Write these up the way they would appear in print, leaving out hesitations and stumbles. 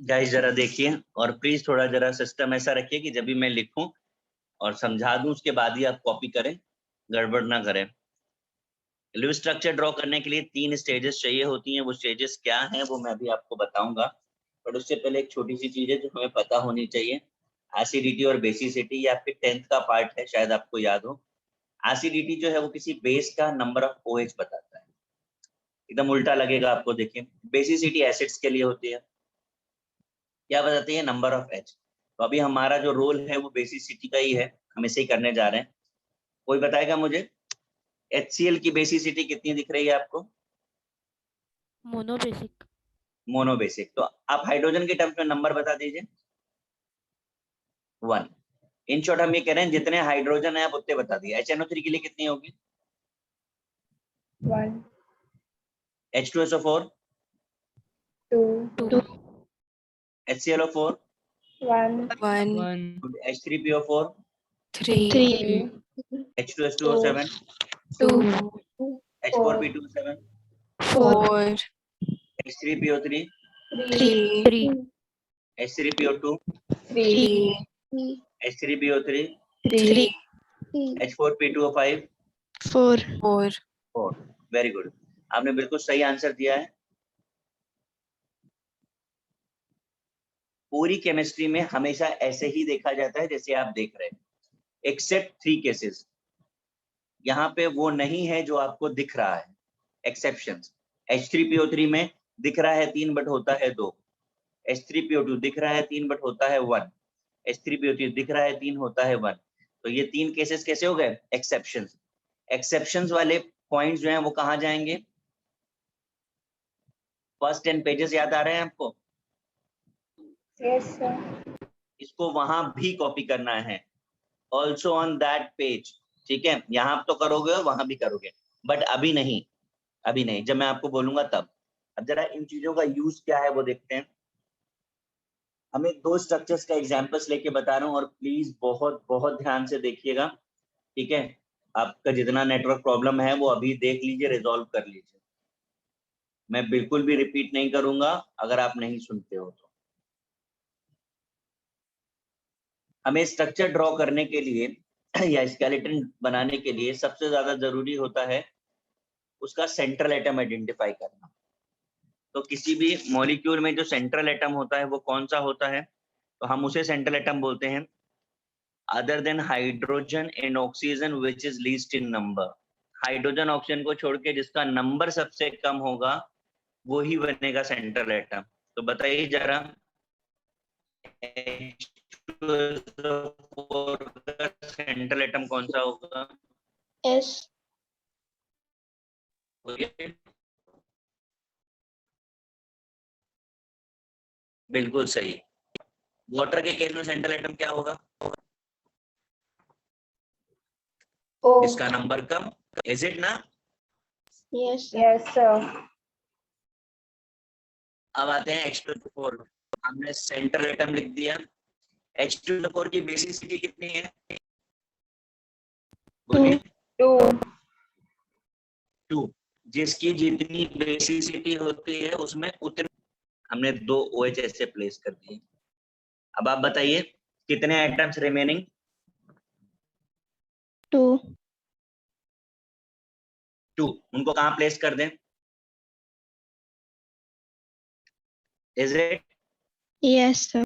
Guys जरा देखिए और प्लीज थोड़ा जरा सिस्टम ऐसा रखिए कि जब भी मैं लिखूं और समझा दूं उसके बाद ही आप कॉपी करें, गड़बड़ ना करें। लिव स्ट्रक्चर ड्रॉ करने के लिए 3 स्टेजेस चाहिए होती हैं। वो स्टेजेस क्या हैं वो मैं अभी आपको बताऊंगा, बट उससे पहले एक छोटी सी चीज है जो हमें पता होनी चाहिए। एसिडिटी और बेसिसिटी, ये आपके 10th का पार्ट है, शायद आपको याद हो। एसिडिटी जो है वो किसी बेस का नंबर ऑफ OH बताता है। एकदम उल्टा लगेगा आपको, देखिए। बेसिसिटी एसिड्स के लिए होती है, क्या बताती है? Number of H। तो अभी हमारा जो रोल है वो बेसिसिटी का ही है, हम इसे ही करने जा रहे हैं। कोई बताएगा मुझे HCl की बेसिसिटी कितनी दिख रही है आपको? मोनोबेसिक। मोनोबेसिक। तो आप हाइड्रोजन के टर्म्स में नंबर बता दीजिए। 1। इन शॉर्ट हम ये कह रहे हैं जितने हाइड्रोजन है आप उतने बता दिए। HNO3 के लिए कितनी होगी? 1 H2SO4, 2 HClO4, 1 1 H3PO4, 3 H2S2O7, 2 H4P27, 4 H3PO3, 3 3 H3PO2, 3 H3PO3, 3 H4P2O5, 4 4। Very good, आपने बिल्कुल सही आंसर दिया है। पूरी केमिस्ट्री में हमेशा ऐसे ही देखा जाता है जैसे आप देख रहे हैं, एक्सेप्ट 3 केसेस। यहाँ पे वो नहीं है जो आपको दिख रहा है, एक्सेप्शंस। H3PO3 में दिख रहा है 3 बट होता है 2। H3PO2 दिख रहा है 3 बट होता है 1। H3PO3 दिख रहा है 3 होता है 1। तो ये 3 केसेस कैसे हो गए? एक्सेप्शंस। एक्सेप्शंस वाले पॉइंट्स जो हैं वो कहाँ जाएंगे? फर्स्ट 10 पेजेस याद आ रहे हैं आपको? Yes, sir. इसको वहां भी कॉपी करना है, ऑल्सो ऑन दैट पेज। ठीक है, यहाँ तो करोगे और वहां भी करोगे, बट अभी नहीं, अभी नहीं, जब मैं आपको बोलूंगा तब। अब जरा इन चीजों का यूज क्या है वो देखते हैं। हमें 2 स्ट्रक्चर्स का एग्जांपल्स लेके बता रहा हूँ और प्लीज बहुत बहुत ध्यान से देखिएगा। ठीक है, आपका जितना नेटवर्क प्रॉब्लम है वो अभी देख लीजिए, रिजॉल्व कर लीजिए। मैं बिल्कुल भी रिपीट नहीं करूंगा अगर आप नहीं सुनते हो तो। हमें स्ट्रक्चर ड्रॉ करने के लिए या स्केलेटन बनाने के लिए सबसे ज्यादा जरूरी होता है उसका सेंट्रल एटम आइडेंटिफाई करना। तो किसी भी मॉलिक्यूल में जो सेंट्रल एटम होता है वो कौन सा होता है? तो हम उसे सेंट्रल एटम बोलते हैं, other than hydrogen and oxygen which is least in number. Hydrogen oxygen को छोड़ के जिसका नंबर सबसे कम होगा वो ही बनेगा सेंट्रल एटम। तो बताइए जरा, सेंट्रल एटम कौन सा होगा? S. बिल्कुल सही। वाटर के केस में सेंट्रल एटम क्या होगा? O. इसका नंबर कम, इज इट ना? Yes, sir. अब आते हैं H2SO4। हमने सेंट्रल एटम लिख दिया। H2SO4 की बेसिसिटी कितनी है? बोलिए। 2 2। जिसकी जितनी बेसिसिटी होती है उसमें उतने हमने 2 OH ऐसे प्लेस कर दिए। अब आप बताइए कितने एटम्स रिमेनिंग? 2 2। उनको कहाँ प्लेस कर दें? Is it? Yes, sir.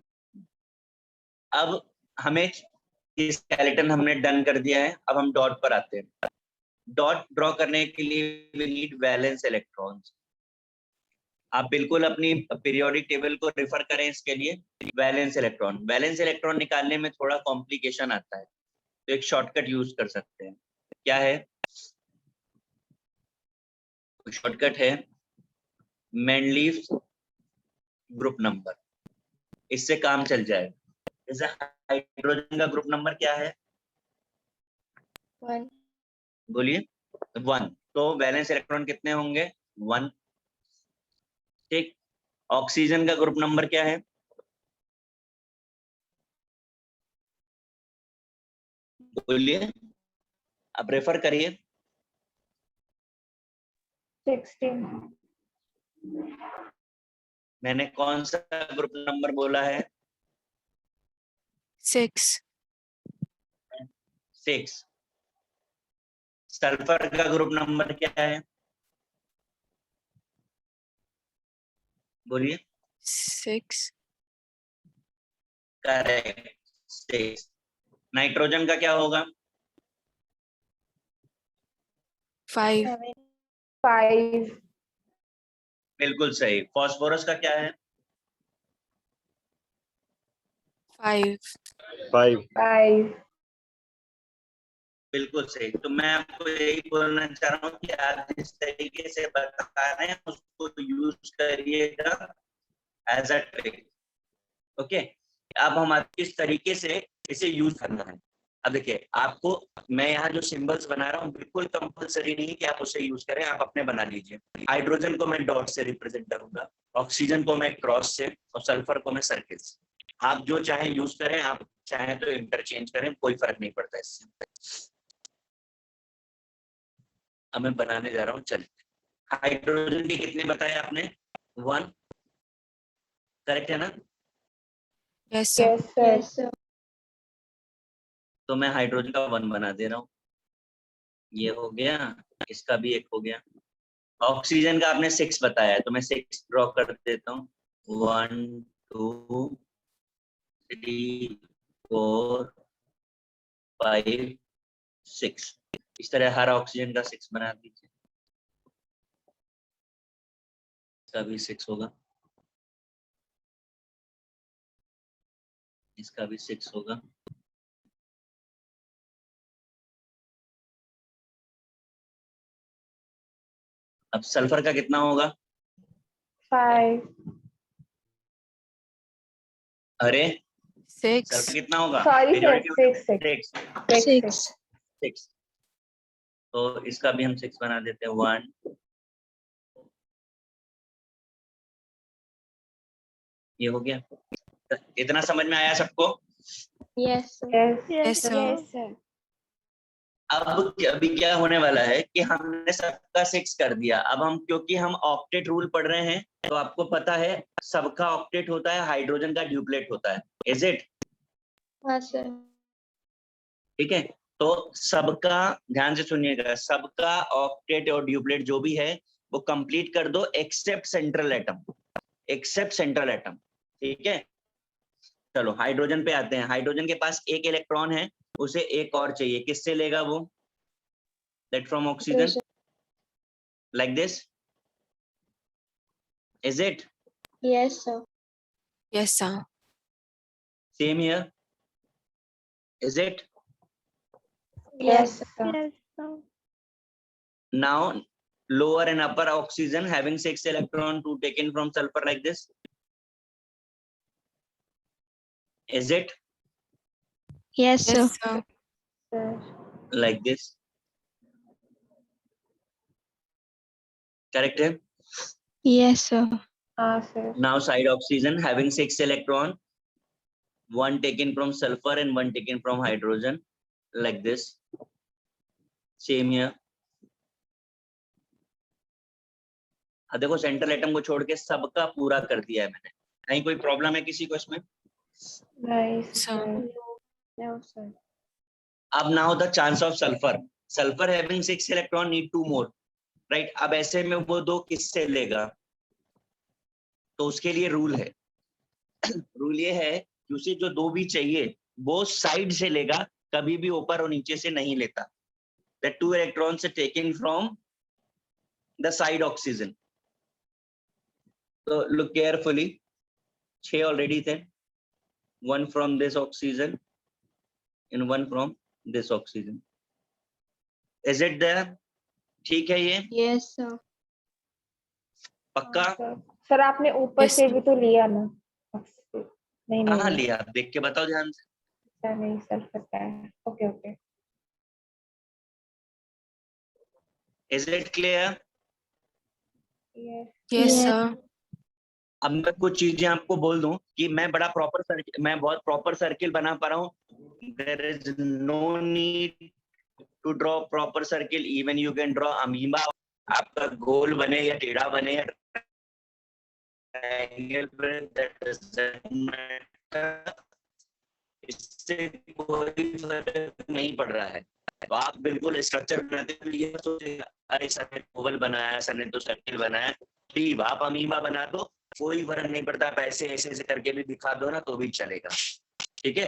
अब हमें स्केलेटन हमने डन कर दिया है, अब हम डॉट पर आते हैं। डॉट ड्रॉ करने के लिए वी नीड वैलेंस इलेक्ट्रॉन्स। आप बिल्कुल अपनी पीरियोडिक टेबल को रेफर करें इसके लिए। वैलेंस इलेक्ट्रॉन निकालने में थोड़ा कॉम्प्लिकेशन आता है, तो एक शॉर्टकट यूज कर सकते हैं। क्या है शॉर्टकट? है मैनलीफ ग्रुप नंबर, इससे काम चल जाएगा। जैसे हाइड्रोजन का ग्रुप नंबर क्या है? 1 बोलिए। 1। तो वैलेंस इलेक्ट्रॉन कितने होंगे? 1। ठीक। ऑक्सीजन का ग्रुप नंबर क्या है? बोलिए, आप रेफर करिए। 16 मैंने कौन सा ग्रुप नंबर बोला है? 6. 6. सल्फर का ग्रुप नंबर क्या है? बोलिए। 6. करेक्ट, 6. नाइट्रोजन का क्या होगा? 5. 5. बिल्कुल सही। फास्फोरस का क्या है? 5. 5. बिल्कुल सही। तो मैं आपको यही बोलना चाह रहा हूँ कि आप जिस तरीके से बता रहे हैं उसको यूज करिएगा एज अ ट्रिक। ओके, अब हमारे किस तरीके से इसे यूज करना है। अब देखिए, आपको मैं यहाँ जो सिंबल्स बना रहा हूँ बिल्कुल कंपलसरी नहीं है कि आप उसे यूज करें, आप अपने बना लीजिए। हाइड्रोजन को मैं डॉट से रिप्रेजेंट करूंगा, ऑक्सीजन को मैं क्रॉस से, और सल्फर को मैं सर्किल से। आप जो चाहे यूज करें, आप चाहे तो इंटरचेंज करें, कोई फर्क नहीं पड़ता इससे। अब मैं बनाने जा रहा हूँ। चलिए, हाइड्रोजन के कितने बताए आपने? 1, करेक्ट है ना? Yes, sir. Yes, sir. तो मैं हाइड्रोजन का 1 बना दे रहा हूँ। ये हो गया, इसका भी 1 हो गया। ऑक्सीजन का आपने 6 बताया है, तो मैं 6 ड्रॉ कर देता हूँ। 1, 2, 3, 4, 5, 6। इस तरह हर ऑक्सीजन का 6 बना दीजिए। इसका भी 6 होगा, इसका भी 6 होगा। अब सल्फर का कितना होगा? 5. अरे, 6. सल्फर कितना होगा? Sorry, sir. Periodic 6. 6। 6. 6। तो इसका भी हम 6 बना देते हैं। 1, ये हो गया। इतना समझ में आया सबको? Yes, sir. Yes, sir. Yes, sir. अब अभी क्या होने वाला है कि हमने सबका 6 कर दिया। अब हम, क्योंकि हम ऑक्टेट रूल पढ़ रहे हैं, तो आपको पता है सबका ऑक्टेट होता है, हाइड्रोजन का ड्यूप्लेट होता है। Is it? हाँ सर। ठीक है, तो सबका ध्यान से सुनिएगा, सबका ऑक्टेट और ड्यूप्लेट जो भी है वो कंप्लीट कर दो, except central atom. Except central atom, ठीक है। चलो हाइड्रोजन पे आते हैं। हाइड्रोजन के पास 1 इलेक्ट्रॉन है, उसे 1 और चाहिए। किससे लेगा वो? That from oxygen, like this. Is it? Yes, sir. Yes, sir. Same here, is it? Yes, sir. Yes, sir. Now lower and upper oxygen having 6 electron to taken from sulfur like this. Is it? Yes, sir. Yes, sir. Sir. Like this. Correct है? Yes, sir. Sir. Now side oxygen having 6 electron, 1 taken from sulfur and 1 taken from hydrogen, like this. Same here. देखो central atom को छोड़ के सबका पूरा कर दिया है मैंने। कहीं कोई प्रॉब्लम है किसी को इसमें? Nice, Sir. No, sir. अब now the chance of sulfur. Sulfur having 6 electron need 2 more, right? अब ऐसे में वो 2 किससे लेगा? तो उसके लिए रूल है। रूल ये है कि उसे जो 2 भी चाहिए वो साइड से लेगा, कभी भी ऊपर और नीचे से नहीं लेता। The 2 electrons are taken from the side oxygen. So look carefully. 6 already थे, 1 from this oxygen and 1 from this oxygen. Is it there? ठीक है ये? Yes, sir. पक्का? सर आपने ऊपर Yes, से sir. भी तो लिया ना? नहीं कहाँ नहीं लिया? देख के बताओ ध्यान से। सर, नहीं सर पता है। Okay okay. Is it clear? Yes. Yes, sir. अब मैं कुछ चीजें आपको बोल दूं कि मैं बहुत प्रॉपर सर्किल बना पा रहा हूँ। There is no need to draw proper circle. Even you can draw amoeba. आपका गोल बने या टेढ़ा बने या angle breadth that doesn't matter, इससे कोई फर्क नहीं पड़ रहा है। तो आप बिल्कुल स्ट्रक्चर बनाते हुए ये सोचेगा अरे सर ने ओवल बनाया, सर ने तो सर्किल बनाया, ठीक आप अमीबा बना दो, कोई फर्क नहीं पड़ता, पैसे ऐसे ऐसे करके भी दिखा दो ना तो भी चलेगा, ठीक है,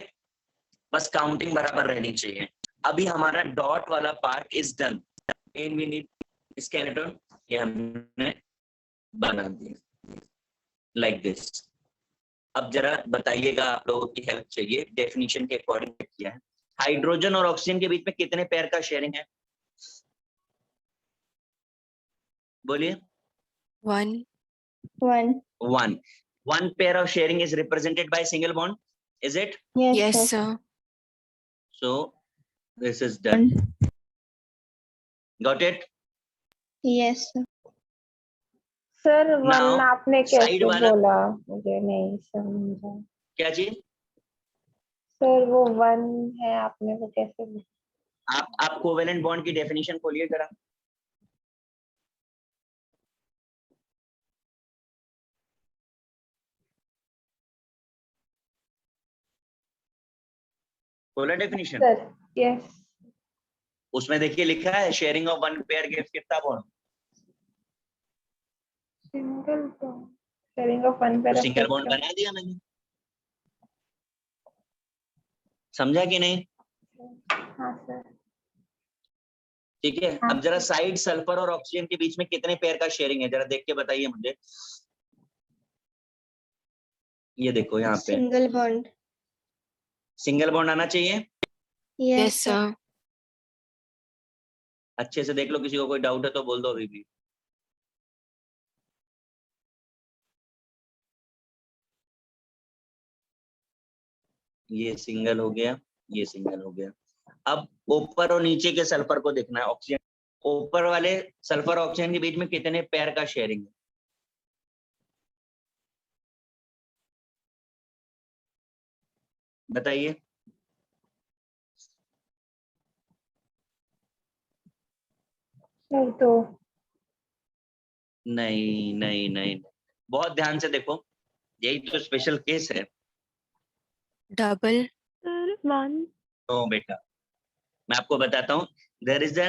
बस काउंटिंग बराबर रहनी चाहिए। अभी हमारा डॉट वाला part is done, we need skeleton, ये हमने बना दिया लाइक दिस। अब जरा बताइएगा, आप लोगों की हेल्प चाहिए, डेफिनेशन के अकॉर्डिंग किया है। हाइड्रोजन और ऑक्सीजन के बीच में कितने पेयर का शेयरिंग है, बोलिए। 1. 1. One pair of sharing is represented by single bond, is it? Yes, sir. So this is done. Got it? Yes, sir. Sir one Now, आपने side कैसे वाला- बोला, मुझे नहीं समझा। क्या चीज? सर वो 1 है, आपने वो कैसे बोला? आप कोवेलेंट बॉन्ड की डेफिनेशन खोलिए जरा। खोला डेफिनेशन? सर यस, उसमें देखिए लिखा है sharing of one pair gives कितना bond? Single bond, sharing of one pair तो ऑफ सिंगल बॉन्ड बना दिया मैंने, समझा कि नहीं? हाँ सर। ठीक है, हाँ। अब जरा साइड सल्फर और ऑक्सीजन के बीच में कितने पेयर का शेयरिंग है, जरा देख के बताइए मुझे। ये देखो यहाँ पे सिंगल बॉन्ड। सिंगल बॉन्ड आना चाहिए। Yes, sir. अच्छे से देख लो, किसी को कोई डाउट है तो बोल दो अभी भी। ये सिंगल हो गया, ये सिंगल हो गया। अब ऊपर और नीचे के सल्फर को देखना है, ऑक्सीजन ऊपर वाले सल्फर ऑक्सीजन के बीच में कितने पेयर का शेयरिंग है, बताइए। सर तो नहीं नहीं नहीं, बहुत ध्यान से देखो, यही तो स्पेशल केस है। Double. सर 1। तो बेटा मैं आपको बताता हूँ, there is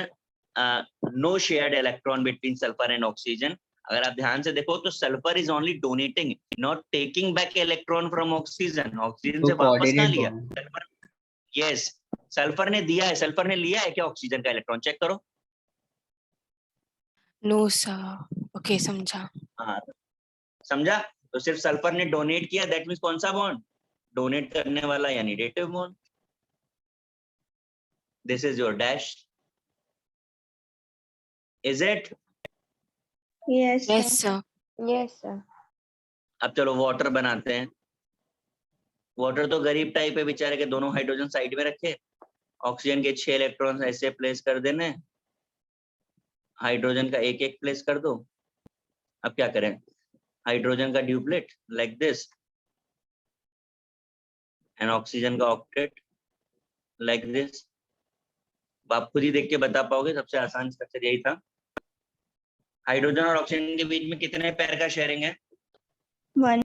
no shared electron between sulphur and oxygen. अगर आप ध्यान से देखो तो sulphur is only donating, not taking back electron from oxygen. Oxygen से वापस ना लिया सल्फर। यस, सल्फर ने दिया है, सल्फर ने लिया है क्या ऑक्सीजन का इलेक्ट्रॉन, चेक करो। No, sir. Okay, समझा। हाँ समझा, तो सिर्फ सल्फर ने डोनेट किया, दैट मींस कौन सा बॉन्ड, डोनेट करने वाला यानी negative bond. This is your dash, is it? Yes Yes, sir. Yes sir. अब चलो वाटर बनाते हैं। वाटर तो गरीब टाइप है बेचारे के, दोनों हाइड्रोजन साइड में रखे, ऑक्सीजन के 6 इलेक्ट्रॉन्स ऐसे प्लेस कर देने, हाइड्रोजन का एक एक प्लेस कर दो। अब क्या करें, हाइड्रोजन का duplet like this and oxygen का ऑक्टेट लाइक दिस। आप खुद ही देख के बता पाओगे, सबसे आसान स्ट्रक्चर यही था। हाइड्रोजन और ऑक्सीजन के बीच में कितने पेयर का शेयरिंग है? 1।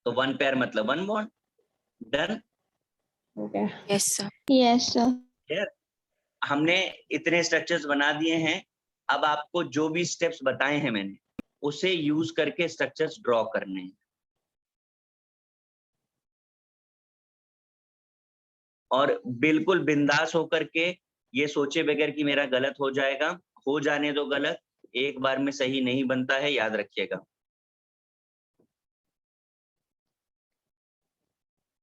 तो 1 पेयर मतलब 1 bond, done. Okay Yes, sir. Yes sir. हमने इतने स्ट्रक्चर्स बना दिए हैं। अब आपको जो भी स्टेप्स बताए हैं मैंने, उसे यूज करके स्ट्रक्चर्स ड्रॉ करने हैं। और बिल्कुल बिंदास होकर के ये सोचे बगैर कि मेरा गलत हो जाएगा, हो जाने दो गलत, एक बार में सही नहीं बनता है, याद रखिएगा।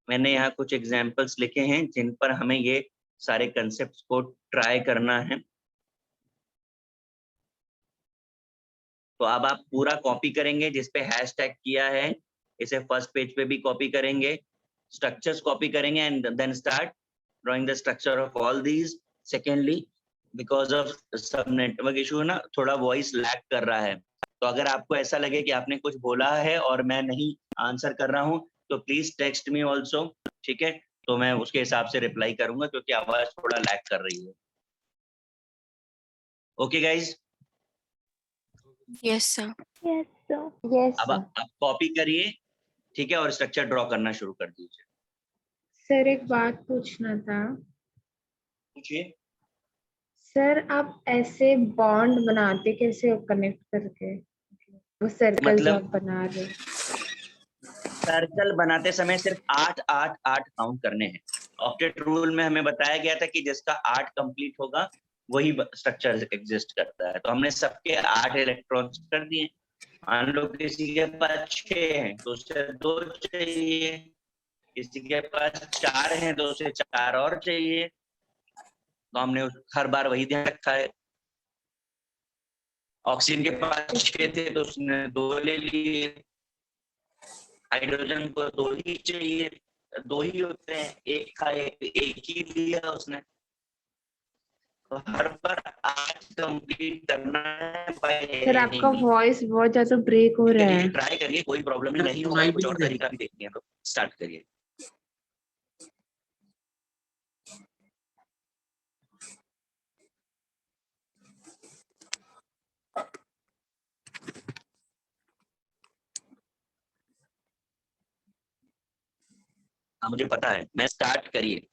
मैंने यहाँ कुछ एग्जाम्पल्स लिखे हैं जिन पर हमें ये सारे कंसेप्ट्स को ट्राई करना है। तो अब आप पूरा कॉपी करेंगे, जिसपे हैशटैग किया है इसे फर्स्ट पेज पे भी कॉपी करेंगे, स्ट्रक्चर्स कॉपी करेंगे and then start drawing the structure of all these. Secondly, because of सब नेटवर्क इशू ना, थोड़ा वॉइस लैग कर रहा है, तो अगर आपको ऐसा लगे कि आपने कुछ बोला है और मैं नहीं आंसर कर रहा हूँ तो प्लीज टेक्स्ट मी ऑल्सो, ठीक है, तो मैं उसके हिसाब से रिप्लाई करूंगा, क्योंकि आवाज थोड़ा लैग कर रही है। Okay guys, Yes, sir. Yes, sir. Yes, अब sir. आप कॉपी करिए, ठीक है, और स्ट्रक्चर ड्रॉ करना शुरू कर दीजिए। सर एक बात पूछना था। पूछिए। सर आप ऐसे बॉन्ड बनाते कैसे हो कनेक्ट करके, वो सर्कल जो मतलब आप बना रहे हो? सर्कल बनाते समय सिर्फ 8 8 8 काउंट करने हैं। ऑक्टेट रूल में हमें बताया गया था कि जिसका 8 कंप्लीट होगा वही स्ट्रक्चर एग्जिस्ट करता है, तो हमने सबके 8 इलेक्ट्रॉन्स कर दिए। मान लो किसी के पास 6 हैं तो उसे 2 चाहिए, किसी के पास 4 हैं तो उसे 4 और चाहिए, तो हमने हर बार वही ध्यान रखा है। ऑक्सीजन के पास 6 थे तो उसने 2 ले लिए, हाइड्रोजन को 2 ही चाहिए, 2 ही होते हैं, एक का एक ही लिया उसने, तो हर बार 8 कंप्लीट करना है सर आपका बाय वॉइस बहुत ज्यादा ब्रेक हो रहा है। ट्राई करिए, कोई प्रॉब्लम नहीं होगा, कुछ और तरीका भी देखते हैं, तो स्टार्ट करिए। हाँ मुझे पता है, मैं स्टार्ट करिए।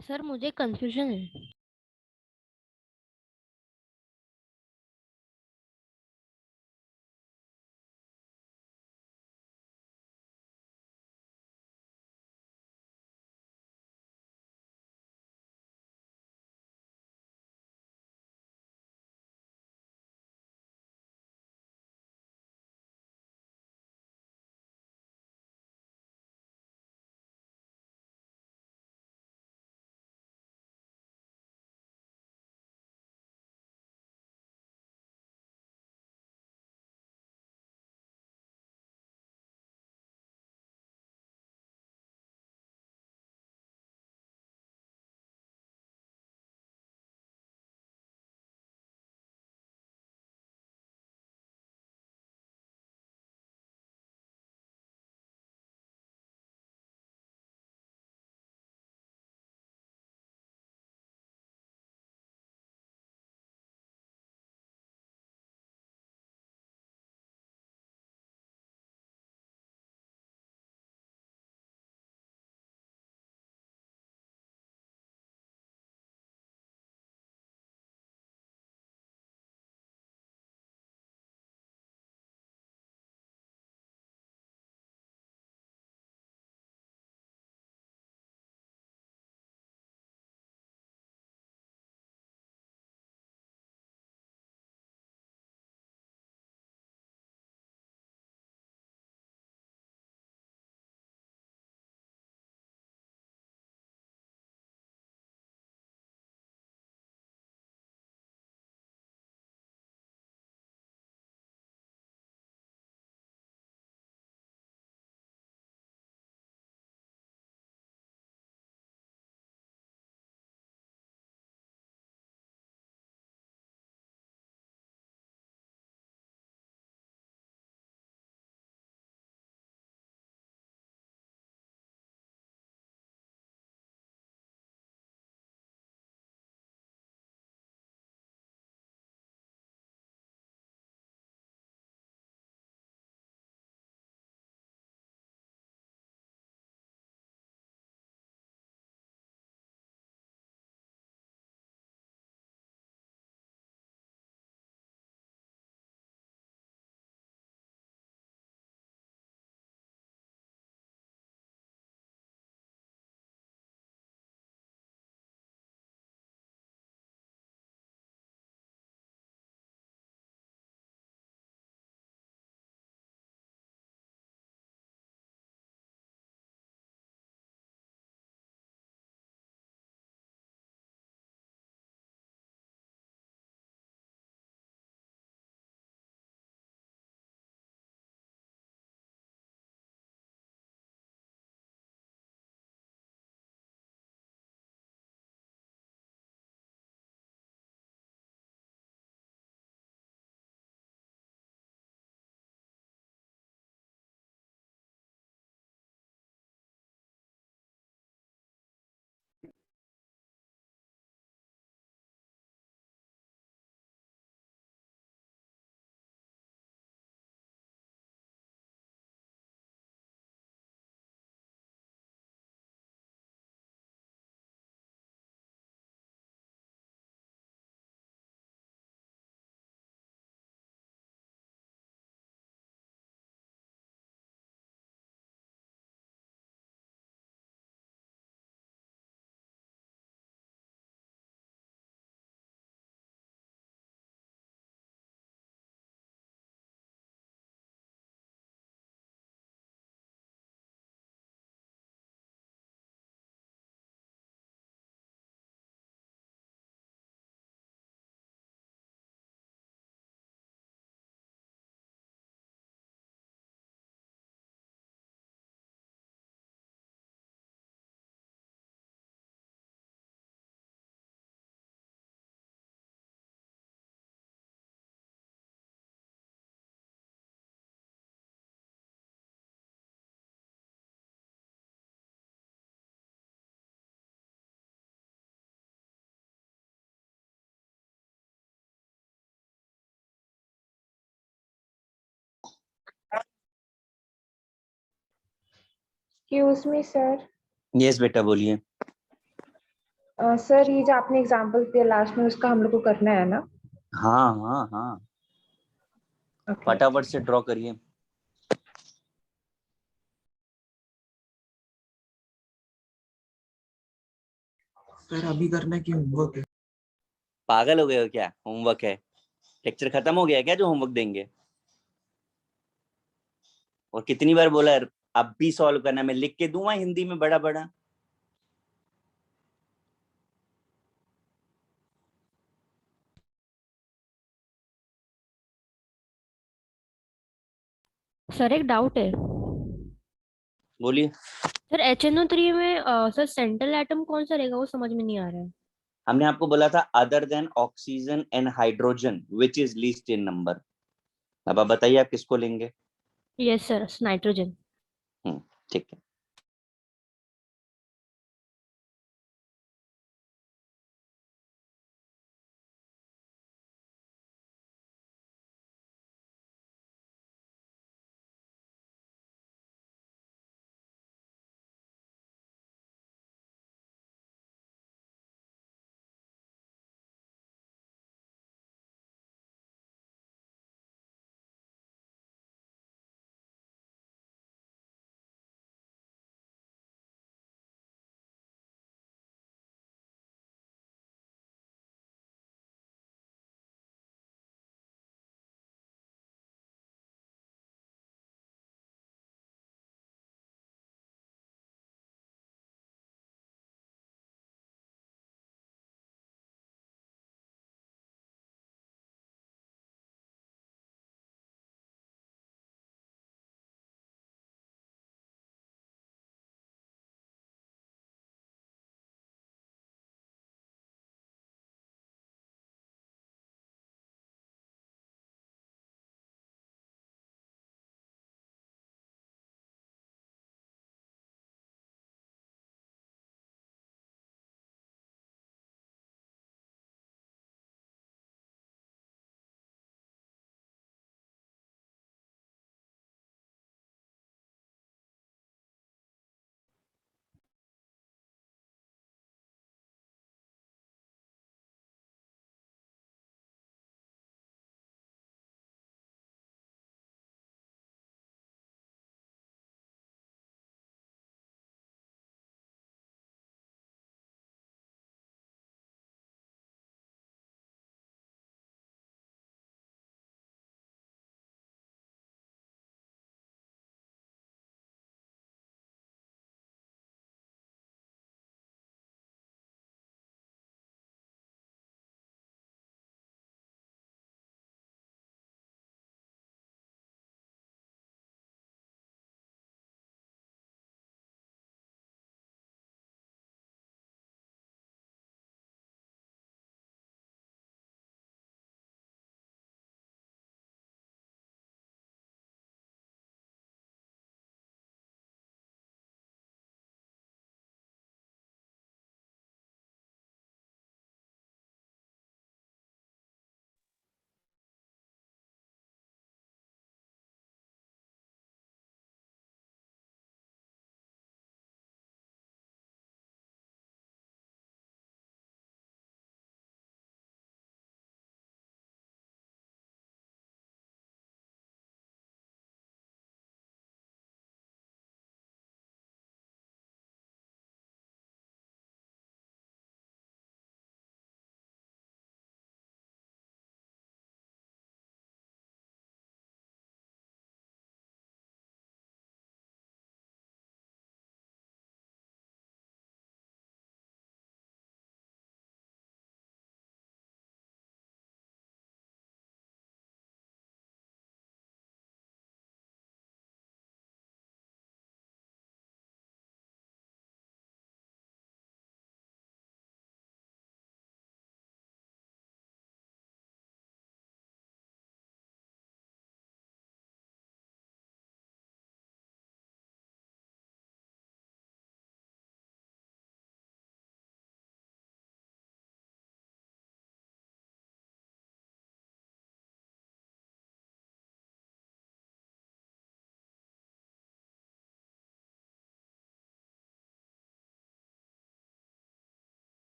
सर मुझे कंफ्यूजन है। Excuse me, sir. यस बेटा बोलिए। सर ये जो आपने एग्जांपल दिया लास्ट में उसका हम लोग को करना है ना? हाँ हाँ हाँ, ओके। फटाफट से ड्रॉ करिए। सर अभी करना है कि होमवर्क है? पागल हो गए हो क्या? होमवर्क है? लेक्चर खत्म हो गया क्या जो होमवर्क देंगे? और कितनी बार बोला है अब भी सॉल्व करना, मैं लिख के दूंगा हिंदी में बड़ा बड़ा। सर एक डाउट है। बोलिए। सर HNO3 में सर सेंट्रल एटम कौन सा रहेगा, वो समझ में नहीं आ रहा है। हमने आपको बोला था other than oxygen and hydrogen which is least in number. अब आप बताइए आप किसको लेंगे? Yes sir, nitrogen. ठीक है।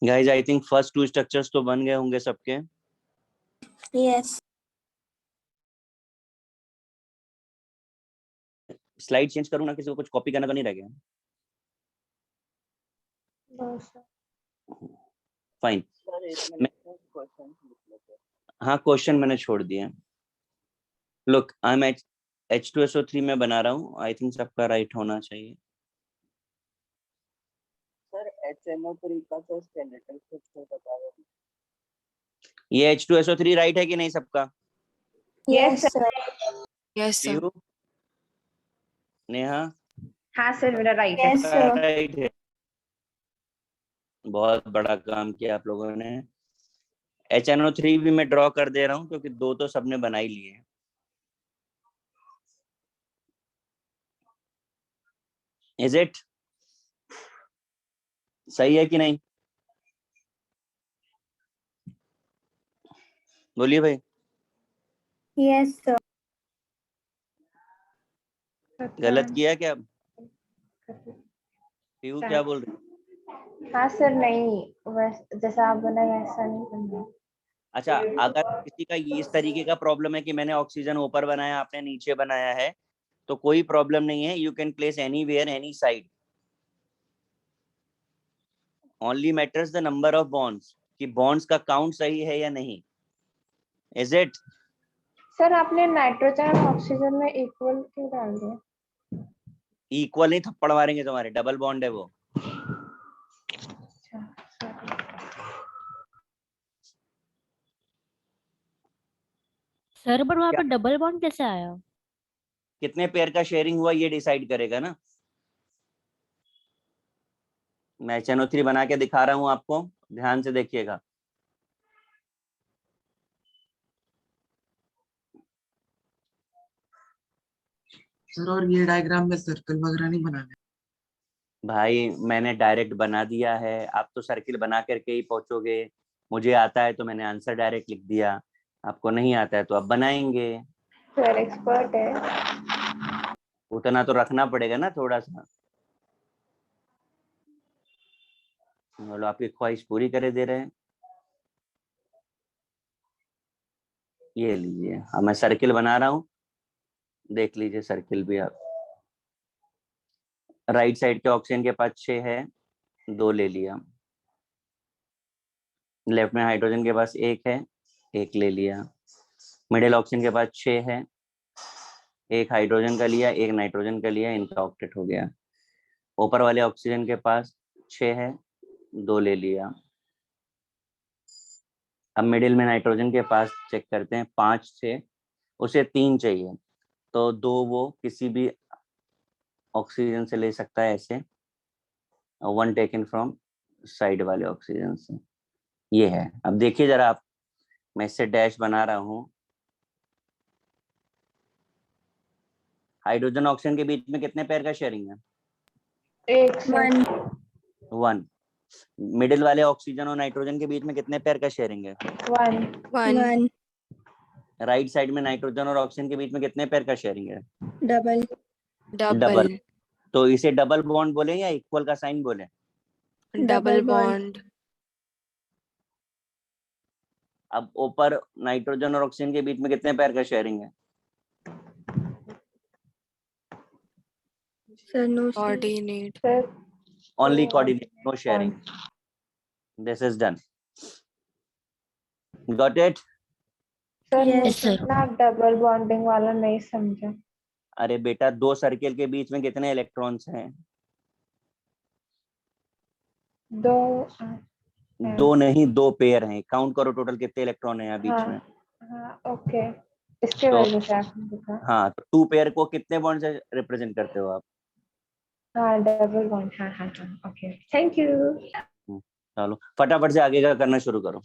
Guys I think first 2 structures तो बन गए होंगे सबके। यस स्लाइड चेंज करूँ ना, किसी को कुछ कॉपी करना तो नहीं रह गया? फाइन। हाँ क्वेश्चन मैंने छोड़ दिया। लुक आई एम H2SO3 में बना रहा हूँ, आई थिंक सबका राइट होना चाहिए। सर HNO3 का तो स्केलेटल स्ट्रक्चर बता रहे हैं। ये H2SO3 राइट है कि नहीं सबका? Yes sir yes sir. Piyu, Neha, हाँ सर मेरा राइट है। यस सर राइट है। बहुत बड़ा काम किया आप लोगों ने। HNO3 भी मैं ड्रॉ कर दे रहा हूँ क्योंकि 2 तो सबने बना ही लिए हैं। इज इट सही है कि नहीं? बोलिए भाई। यस सर गलत किया क्या? पीयू क्या बोल रही? हाँ सर नहीं, वैसे जैसा आप बनाए वैसा नहीं करना। अच्छा, अगर किसी का इस तरीके का प्रॉब्लम है कि मैंने ऑक्सीजन ऊपर बनाया, आपने नीचे बनाया है, तो कोई प्रॉब्लम नहीं है। You can place anywhere any side. Only matters the number of bonds, कि बॉन्ड्स का काउंट सही है या नहीं। Is it? सर आपने नाइट्रोजन और ऑक्सीजन में इक्वल क्यों डाल दिया? इक्वल नहीं, थप्पड़ मारेंगे तुम्हारे, डबल बॉन्ड है वो। अच्छा सर पर वहां क्या पर डबल बॉन्ड कैसे आया? कितने पेयर का शेयरिंग हुआ ये डिसाइड करेगा ना। मैं HNO3 बना के दिखा रहा हूँ आपको, ध्यान से देखिएगा। सर और ये डायग्राम में सर्कल वगैरह नहीं बनाने? भाई मैंने डायरेक्ट बना दिया है, आप तो सर्किल बना करके ही पहुंचोगे। मुझे आता है तो मैंने आंसर डायरेक्ट लिख दिया, आपको नहीं आता है तो आप बनाएंगे। सर एक्सपर्ट है। उतना तो रखना पड़ेगा ना थोड़ा सा। बोलो, आपकी ख्वाहिश पूरी करे दे रहे हैं। ये लीजिए, अब मैं सर्किल बना रहा हूँ, देख लीजिए सर्किल भी आप। राइट साइड के ऑक्सीजन के पास 6 है, 2 ले लिया। लेफ्ट में हाइड्रोजन के पास 1 है, 1 ले लिया। मिडिल ऑक्सीजन के पास 6 है, 1 हाइड्रोजन का लिया, 1 नाइट्रोजन का लिया, इनका ऑक्टेट हो गया। ऊपर वाले ऑक्सीजन के पास 6 है, 2 ले लिया। अब मिडिल में नाइट्रोजन के पास चेक करते हैं, 5 6, उसे 3 चाहिए, तो 2 वो किसी भी ऑक्सीजन से ले सकता है ऐसे, 1 टेकन फ्रॉम साइड वाले ऑक्सीजन से। ये है। अब देखिए जरा आप, मैं इससे डैश बना रहा हूँ। हाइड्रोजन ऑक्सीजन के बीच में कितने पेयर का शेयरिंग है? एक सर। 1। मिडिल वाले ऑक्सीजन और नाइट्रोजन के बीच में कितने पेयर का शेयरिंग है? 1 1 राइट साइड में नाइट्रोजन और ऑक्सीजन के बीच में कितने पेयर का शेयरिंग है? Double double. डबल तो इसे डबल बॉन्ड बोले या इक्वल का साइन बोले? Double bond. अब ऊपर नाइट्रोजन और ऑक्सीजन के बीच में कितने पेयर का शेयरिंग है? Sir no coordinate. Sir only coordinate, no sharing. This is done. Got it? Sir Yes, मुझे sir. ना डबल बॉन्डिंग वाला नहीं समझा। अरे बेटा, 2 सर्किल के बीच में कितने इलेक्ट्रॉन्स हैं? 2 2 नहीं, 2 पेयर हैं। काउंट करो टोटल कितने इलेक्ट्रॉन हैं यहाँ बीच में। हाँ ओके, इसके तो वजह से आपने लिखा। हाँ, तो 2 पेयर को कितने बॉन्ड से रिप्रेजेंट करते हो आप? हाँ डबल बॉन्ड, हाँ हाँ हाँ ओके थैंक यू। चलो फटाफट से आगे का करना शुरू करो।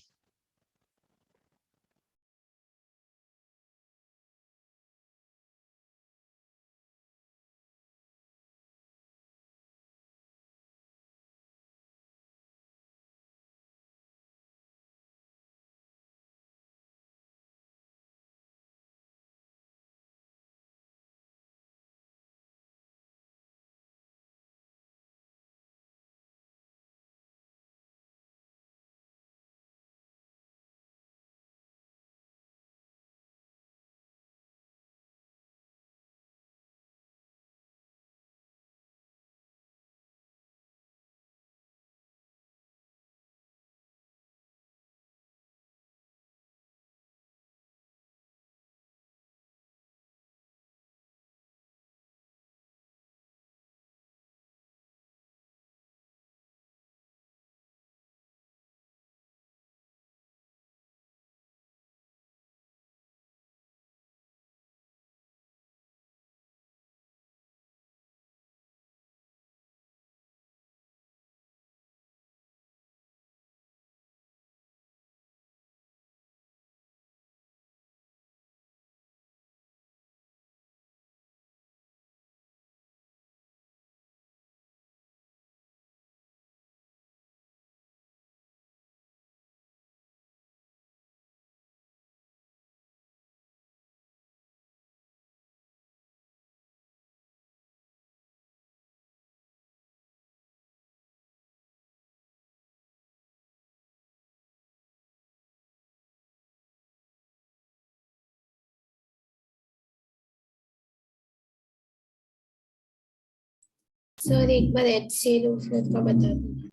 सर एक बार HCl फिर का बता दो।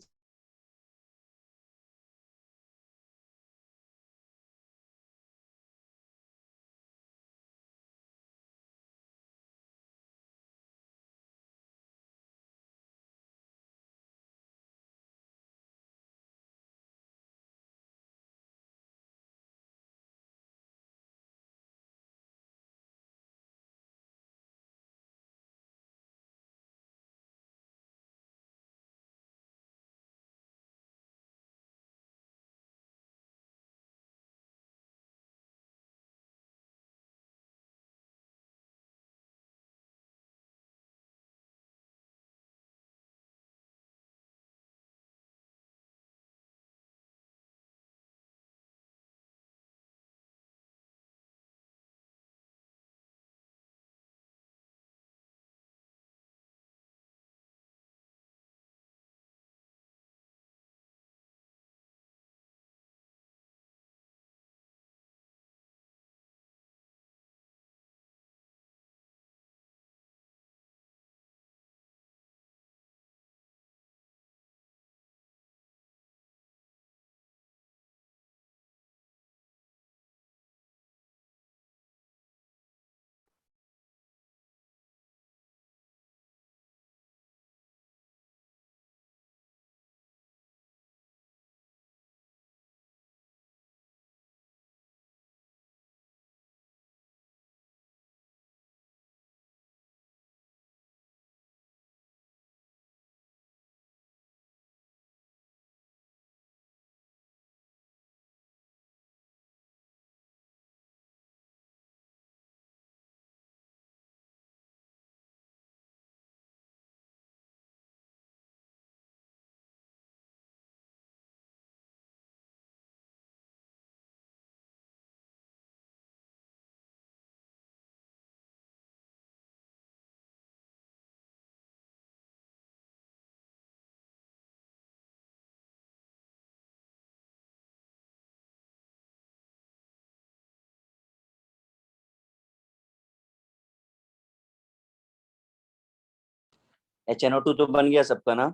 HNO2 तो बन गया सबका ना?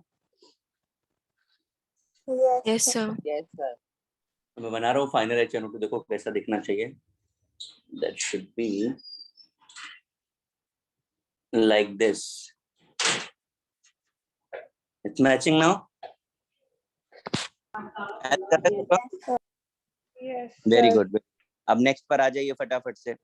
Yes, sir. Yes, sir. मैं बना रहा हूँ फाइनल HNO2, देखो कैसा दिखना चाहिए. That should be like this. It's matching now. Yes, Very sir. good. अब नेक्स्ट पर आ जाइए फटाफट से.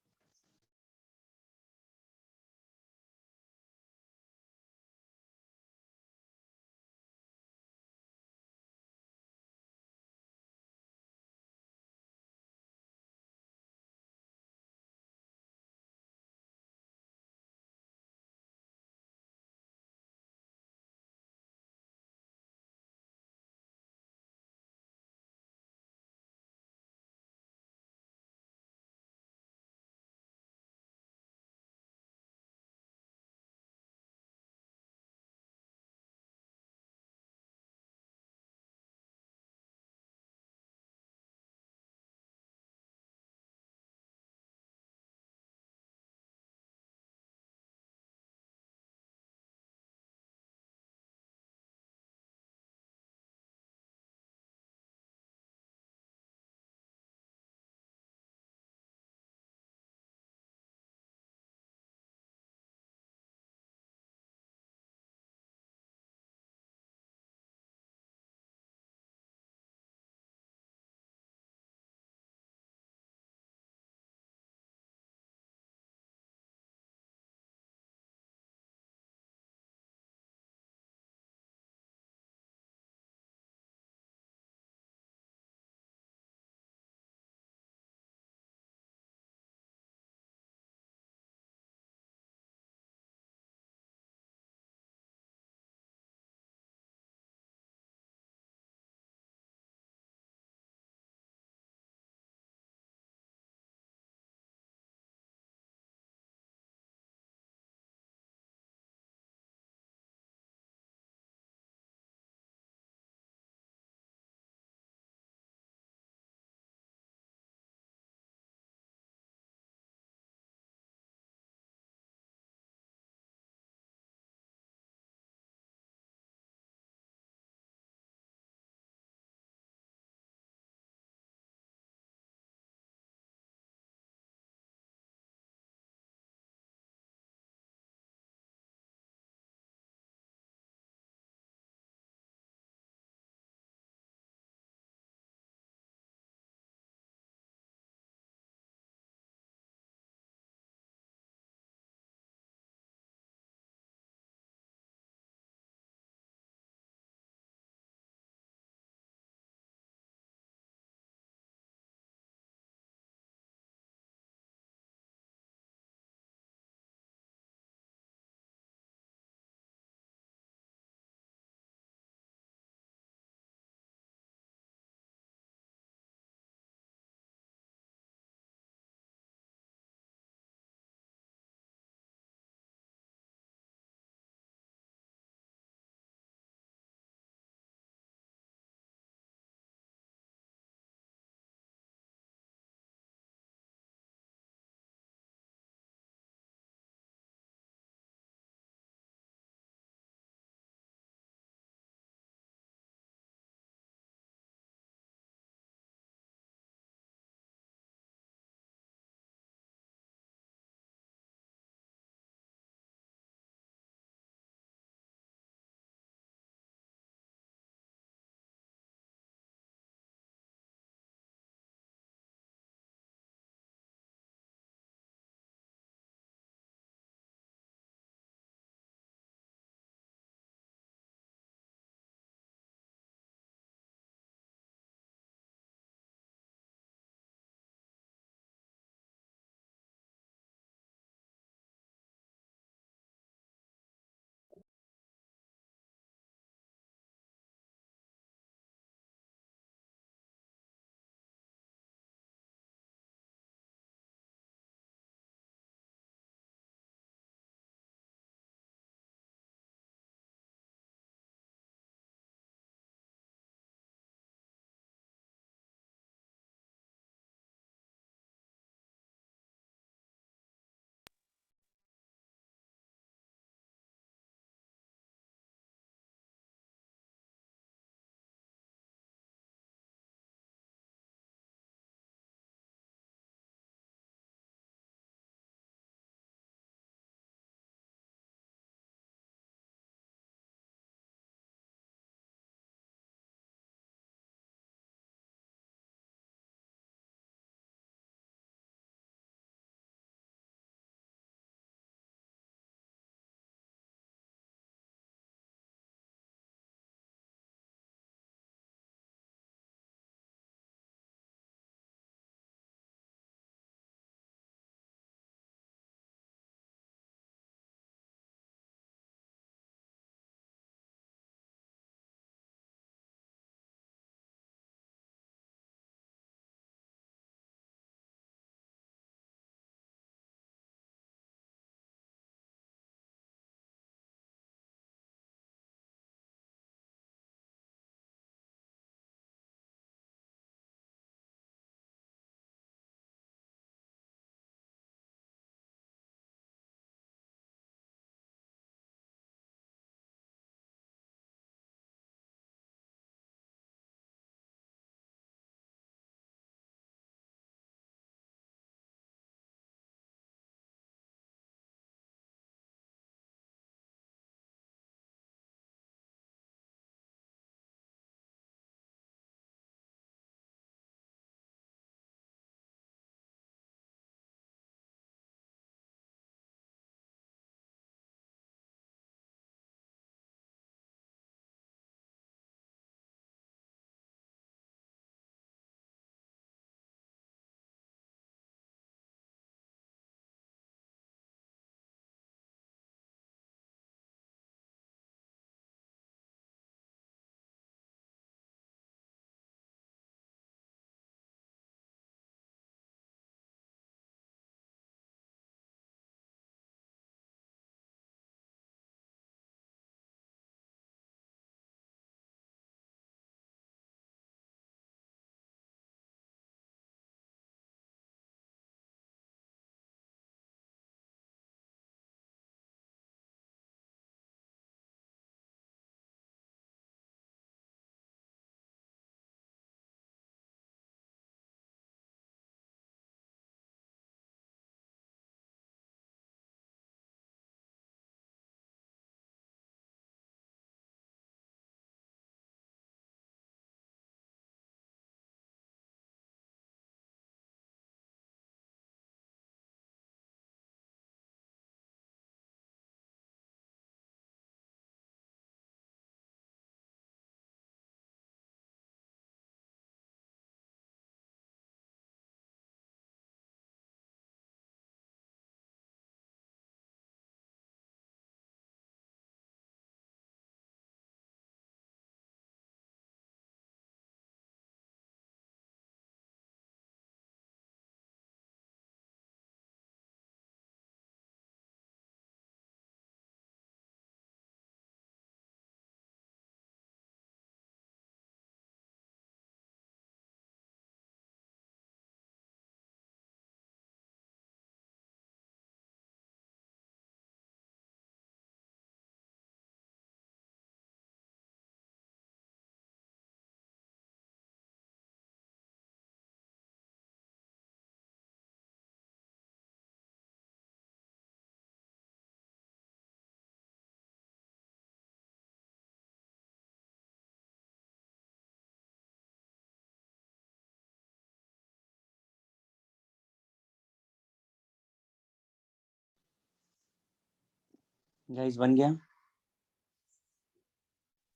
गाइस बन गया?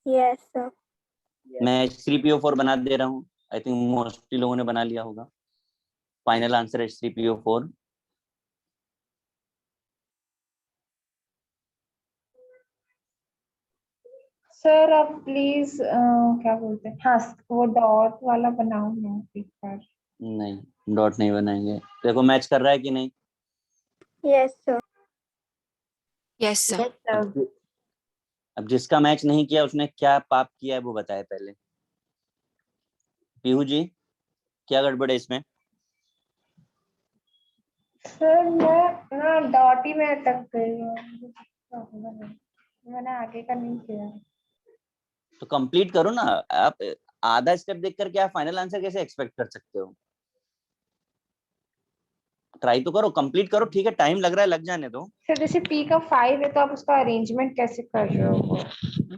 Yes, sir. मैं H3PO4 बना दे रहा हूँ। आई थिंक मोस्टली लोगों ने बना लिया होगा। Final answer H3PO4। सर आप प्लीज क्या बोलते हैं, हाँ वो डॉट वाला बनाओ ना एक बार। नहीं, डॉट नहीं बनाएंगे। देखो मैच कर रहा है कि नहीं? Yes, sir. Yes, sir. Yes, sir. अब जिसका मैच नहीं किया उसने क्या पाप किया है वो बताए पहले। पीहू जी, क्या गड़बड़ है इसमें? सर मैं ना डॉट ही में अटक गई हूँ, मैंने आगे का नहीं किया। तो कंप्लीट करो ना। आप आधा स्टेप देख कर क्या फाइनल आंसर कैसे एक्सपेक्ट कर सकते हो? ट्राई तो करो, कंप्लीट करो। ठीक है, टाइम लग रहा है, लग जाने दो। सर जैसे पी का 5 है तो आप उसका अरेंजमेंट कैसे कर रहे हो?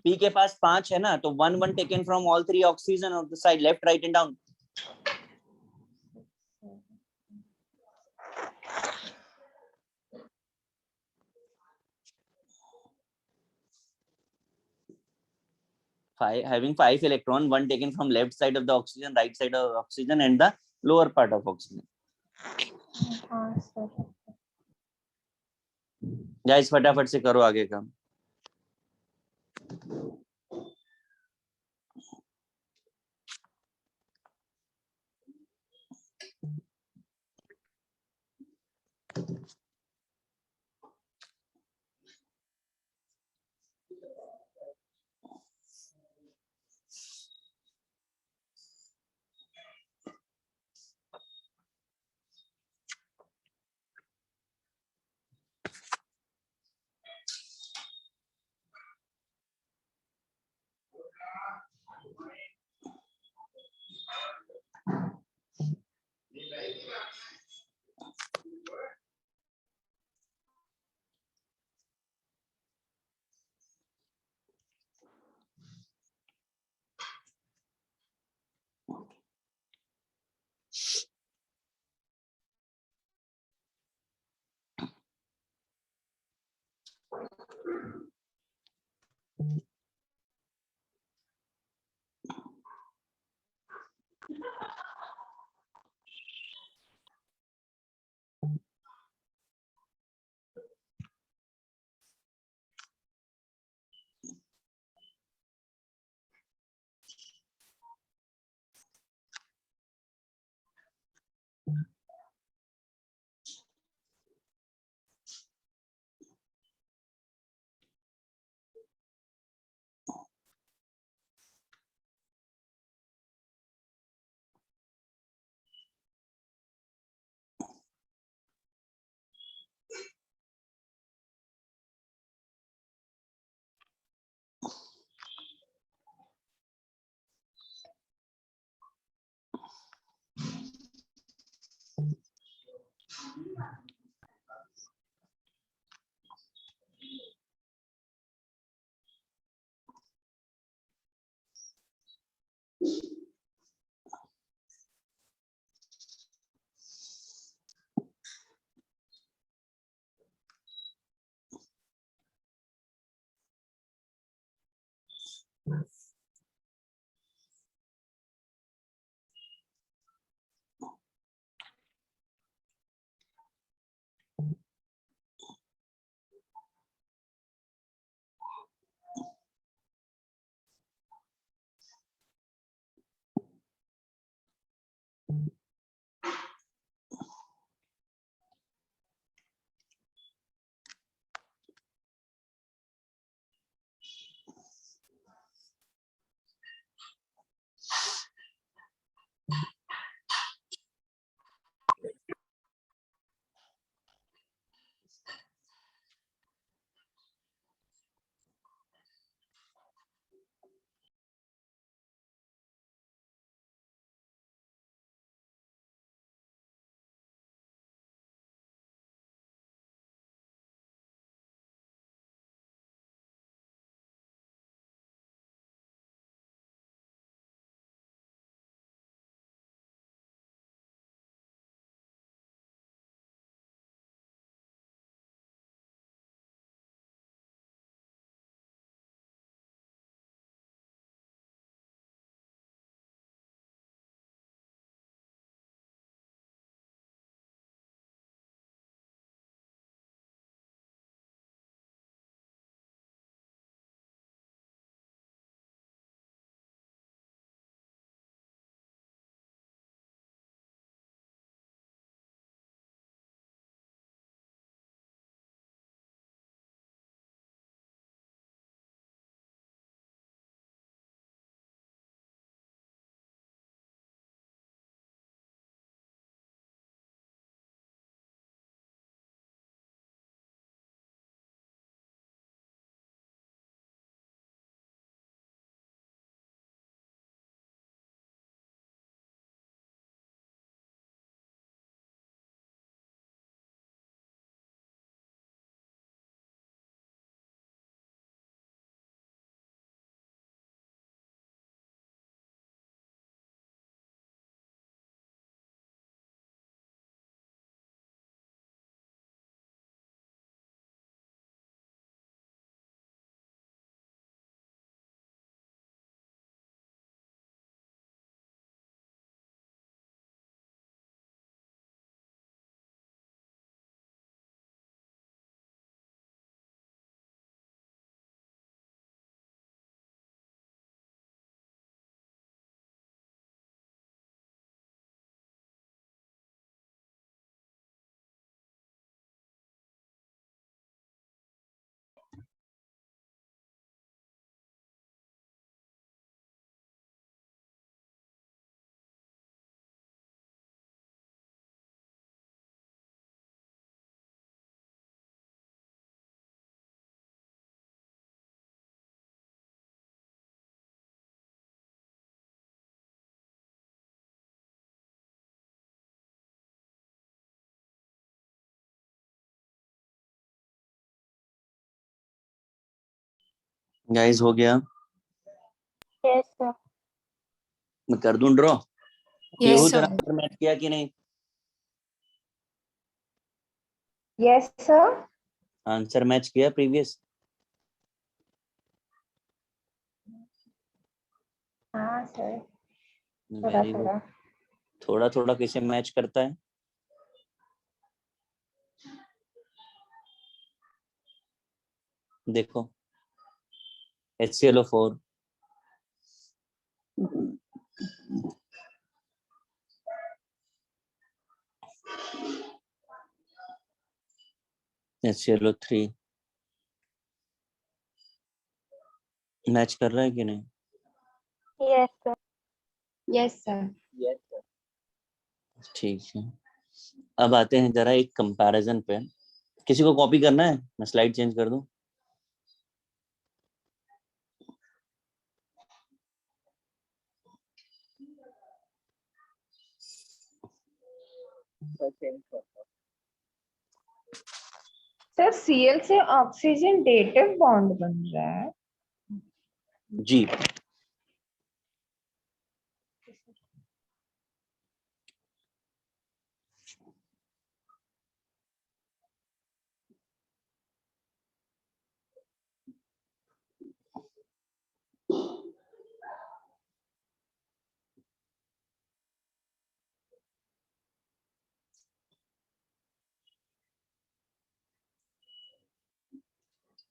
पी के पास 5 है ना, तो 1 1 taken from all 3 oxygen of the side left right and down. Having 5 electron, 1 taken from left side of the oxygen, right side of oxygen and the lower part of oxygen. हाँ sir. Guys फटाफट से करो आगे का। Guys हो गया? Yes sir. मैं कर दूं ड्रॉ? Yes, केहू sir. तेरा मैच किया कि नहीं? Yes sir. आंसर मैच किया प्रीवियस? हाँ सर, थोड़ा वेरी गुड। थोड़ा। थोड़ा थोड़ा किसे मैच करता है? देखो HClO4, HClO3 मैच कर रहा है कि नहीं? Yes sir. Yes sir. Yes, sir. ठीक है, अब आते हैं जरा एक कंपैरिजन पे। किसी को कॉपी करना है? मैं स्लाइड चेंज कर दूं? Sir, change कर दो. सर Cl से ऑक्सीजन डेटिव बॉन्ड बन रहा है। जी,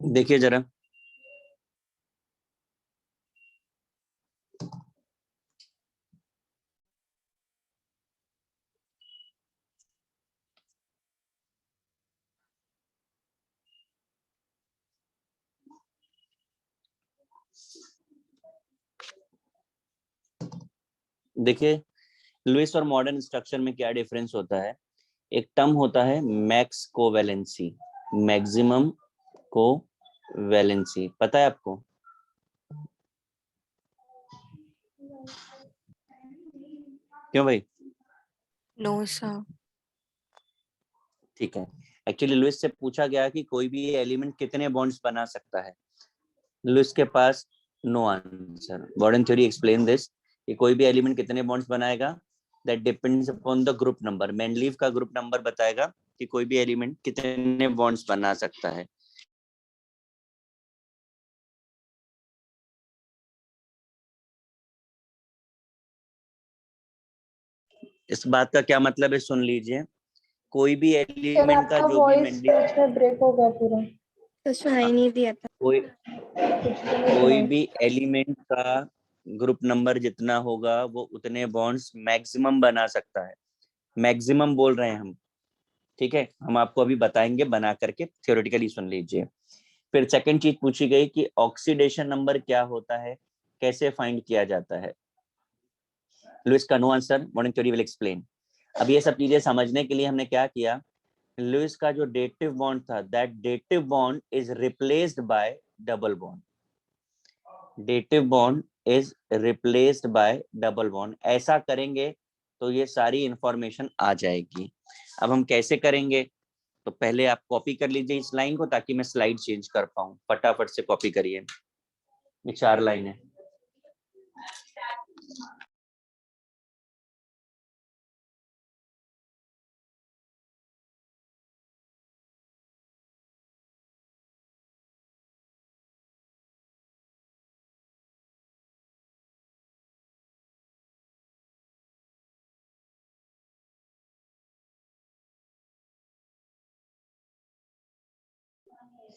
देखिए जरा, देखिए लुईस और मॉडर्न स्ट्रक्चर में क्या डिफरेंस होता है। एक टर्म होता है मैक्स कोवैलेंसी, मैक्सिमम कोवैलेंसी, पता है आपको? क्यों भाई? No, sir. ठीक है, एक्चुअली लुईस से पूछा गया कि कोई भी एलिमेंट कितने बॉन्ड्स बना सकता है। लुईस के पास no answer. Modern theory explain this कि कोई भी एलिमेंट कितने बॉन्ड्स बनाएगा, that depends upon the group number. Mendeleev का ग्रुप नंबर बताएगा कि कोई भी एलिमेंट कितने बॉन्ड्स बना सकता है। इस बात का क्या मतलब है सुन लीजिए, कोई भी सर एलिमेंट का आपका जो भी वॉइस मेनलीव, बीच में ब्रेक हो गया पूरा। तो सुनाई नहीं दिया था। कोई कुछ भी नहीं कोई सुनाई। भी एलिमेंट का ग्रुप नंबर जितना होगा वो उतने बॉन्ड्स मैक्सिमम बना सकता है। मैक्सिमम बोल रहे हैं हम, ठीक है? हम आपको अभी बताएंगे बना करके, थ्योरेटिकली सुन लीजिए। फिर सेकंड चीज पूछी गई कि ऑक्सीडेशन नंबर क्या होता है, कैसे फाइंड किया जाता है। लुईस का no answer, modern theory will explain. अब ये सब चीजें समझने के लिए हमने क्या किया, लुईस का जो डेटिव बॉन्ड था, that dative bond is replaced by double bond. Dative bond is replaced by double bond. ऐसा करेंगे तो ये सारी इंफॉर्मेशन आ जाएगी। अब हम कैसे करेंगे, तो पहले आप कॉपी कर लीजिए इस लाइन को ताकि मैं स्लाइड चेंज कर पाऊं। फटाफट से कॉपी करिए, ये 4 लाइन है।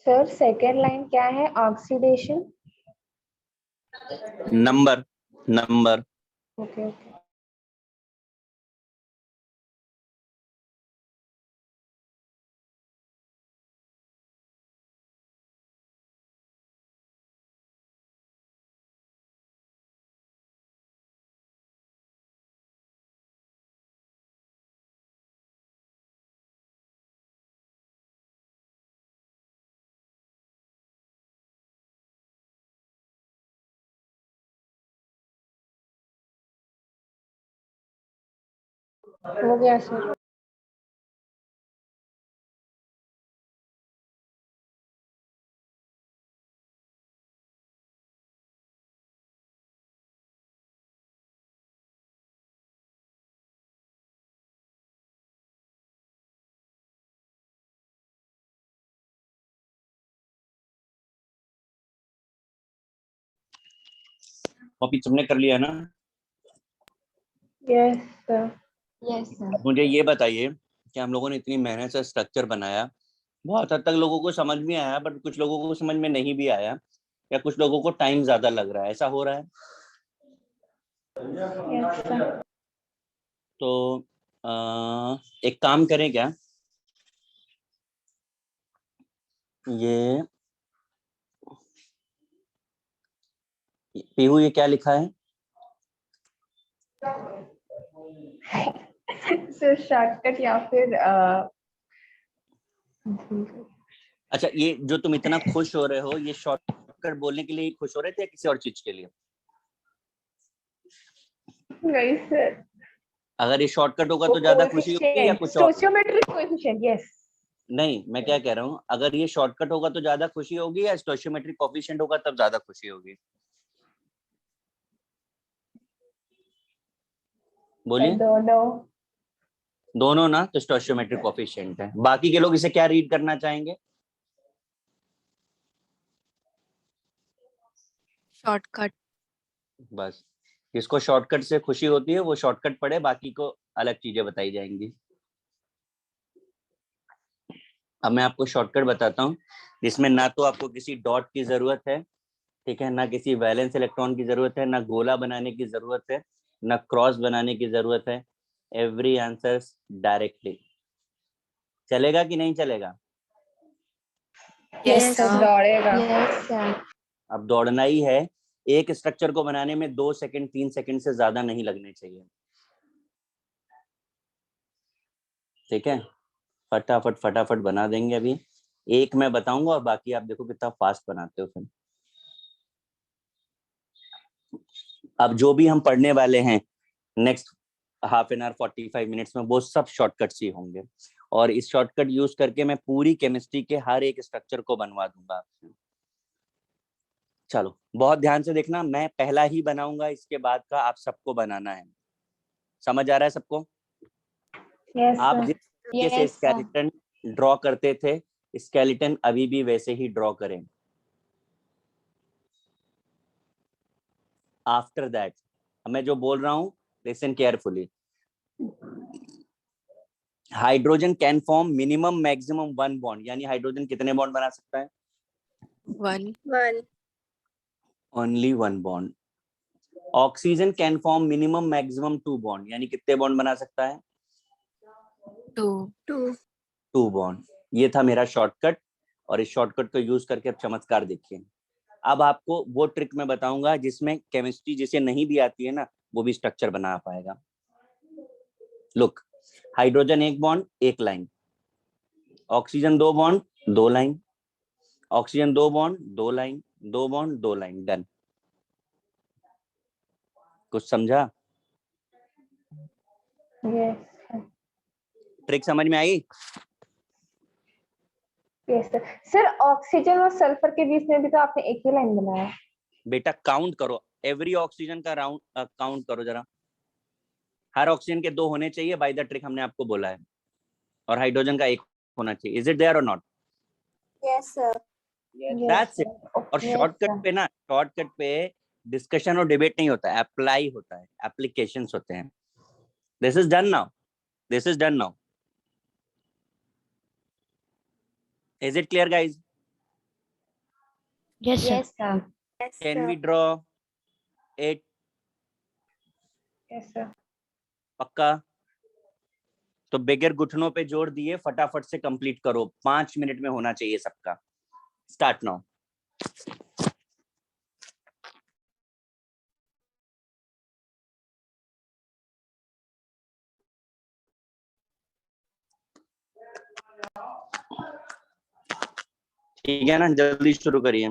सर सेकेंड लाइन क्या है? Oxidation. Number, number. Okay okay. हो गया सर। कॉपी सबने कर लिया ना? Yes sir. Yes sir. अब मुझे ये बताइए कि हम लोगों ने इतनी मेहनत से स्ट्रक्चर बनाया, बहुत हद तक लोगों को समझ में आया, बट कुछ लोगों को समझ में नहीं भी आया, या कुछ लोगों को टाइम ज्यादा लग रहा है, ऐसा हो रहा है? Yes sir. तो एक काम करें क्या, ये पीहू ये क्या लिखा है? सर शॉर्टकट या फिर अच्छा, ये जो तुम इतना खुश हो रहे हो, ये शॉर्टकट बोलने के लिए खुश हो रहे थे या किसी और चीज के लिए? नहीं सर। अगर ये शॉर्टकट होगा तो ज्यादा खुशी होगी या कुछ और? स्टोचियोमेट्रिक कोएफिशिएंट। यस। नहीं, मैं क्या कह रहा हूँ, अगर ये शॉर्टकट होगा तो ज्यादा खुशी होगी या स्टोशियोमेट्रिक कोएफिशिएंट होगा तब ज्यादा खुशी होगी? बोलिए। दोनों। दोनों ना, तो स्टोशियोमेट्रिक कोएफिशिएंट है। बाकी के लोग इसे क्या रीड करना चाहेंगे? शॉर्टकट। बस, जिसको शॉर्टकट से खुशी होती है वो शॉर्टकट पढ़े, बाकी को अलग चीजें बताई जाएंगी। अब मैं आपको शॉर्टकट बताता हूँ जिसमें ना तो आपको किसी डॉट की जरूरत है, ठीक है, ना किसी वैलेंस इलेक्ट्रॉन की जरूरत है, ना गोला बनाने की जरूरत है, ना क्रॉस बनाने की जरूरत है। Every answer directly. चलेगा कि नहीं चलेगा? Yes yes sir. दौड़ेगा। Yes sir. अब दौड़ना ही है। एक स्ट्रक्चर को बनाने में 2 सेकंड 3 सेकंड से ज्यादा नहीं लगने चाहिए, ठीक है? फटाफट फटाफट बना देंगे। अभी एक मैं बताऊंगा और बाकी आप देखो कितना फास्ट बनाते हो फिर। अब जो भी हम पढ़ने वाले हैं next half an hour 45 minutes में, वो सब शॉर्टकट्स ही होंगे, और इस शॉर्टकट यूज करके मैं पूरी केमिस्ट्री के हर एक स्ट्रक्चर को बनवा दूंगा आपसे। चलो बहुत ध्यान से देखना, मैं पहला ही बनाऊंगा, इसके बाद का आप सबको बनाना है। समझ आ रहा है सबको? यस आप सर। जिस तरीके से यस सर। स्केलेटन ड्रॉ करते थे, स्केलेटन अभी भी वैसे ही ड्रॉ करें। आफ्टर दैट, मैं जो बोल रहा हूं listen carefully. Hydrogen can form minimum maximum 1 bond, यानी हाइड्रोजन कितने बॉन्ड बना सकता है? 1। 1. Only 1 bond. Oxygen can form minimum maximum 2 bond, यानी कितने बॉन्ड बना सकता है? 2। 2. 2 बॉन्ड। ये था मेरा शॉर्टकट, और इस शॉर्टकट को यूज करके अब चमत्कार देखिए। अब आपको वो ट्रिक मैं बताऊंगा जिसमें केमिस्ट्री जिसे नहीं भी आती है ना, वो भी स्ट्रक्चर बना पाएगा। Look, hydrogen 1 bond 1 line, oxygen 2 bond 2 line, oxygen 2 bond 2 line, 2 bond 2 line, done. कुछ समझा? यस ट्रिक समझ में आई? Yes sir. सर ऑक्सीजन और सल्फर के बीच में भी तो आपने एक ही लाइन बनाया। बेटा काउंट करो, एवरी ऑक्सीजन का राउंड काउंट करो जरा। हर ऑक्सीजन के 2 होने चाहिए, बाय द ट्रिक हमने आपको बोला है, और हाइड्रोजन का 1 होना चाहिए। इज इट देयर और not? Yes, sir. That's it. और शॉर्टकट पे ना, शॉर्टकट पे डिस्कशन और डिबेट नहीं होता है, अप्लाई होता है, एप्लीकेशंस होते हैं। This is done now, this is done now. Is it clear guys? Yes sir. Yes sir. Yes, can sir. We draw it? Yes sir. पक्का? तो बगैर घुटनों पे जोर दिए फटाफट से कंप्लीट करो, 5 मिनट में होना चाहिए सबका। Start now. ठीक है ना, जल्दी शुरू करिए।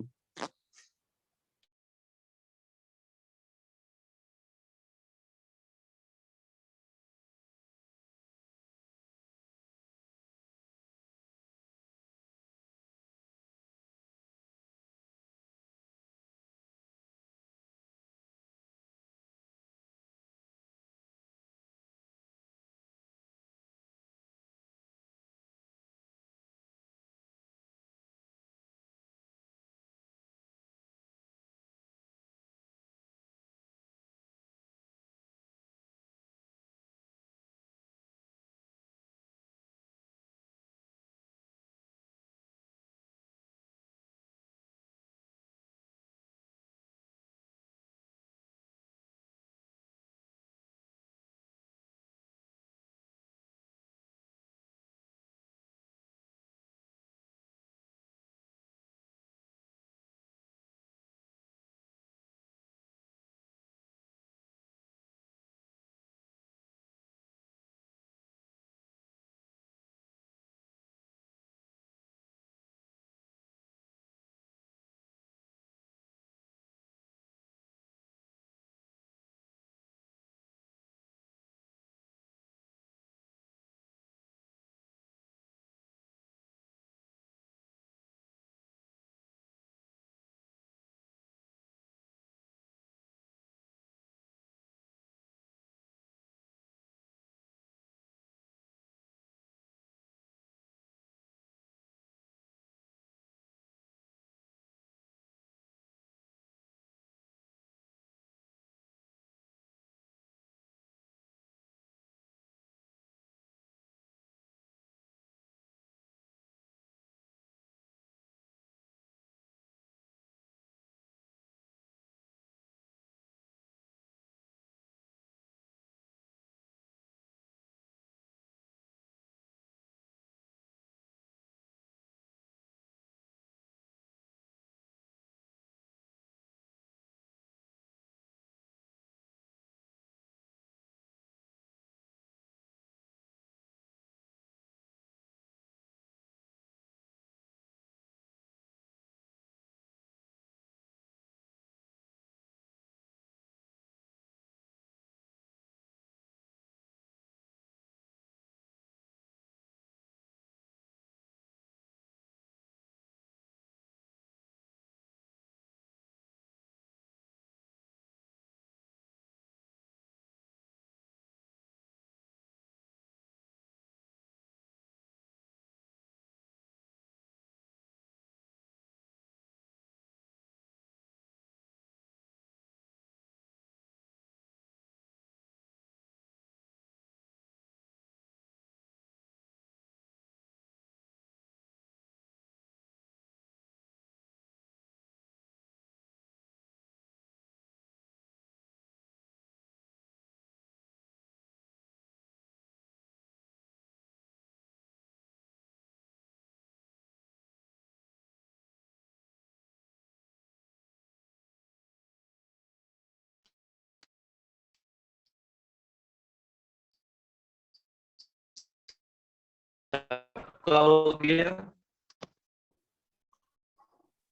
सबका हो गया?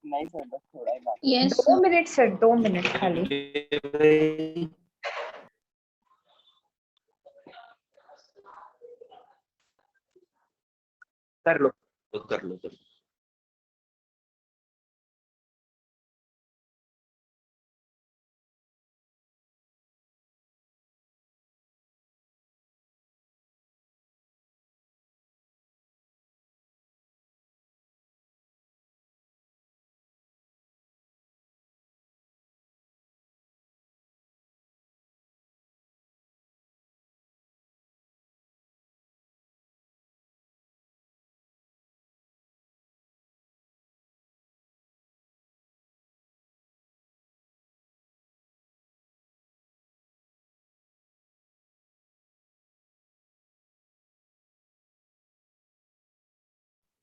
नहीं सर, बस थोड़ा ही बाकी। यस 2 मिनट सर, 2 मिनट खाली। कर लो कर लो कर लो।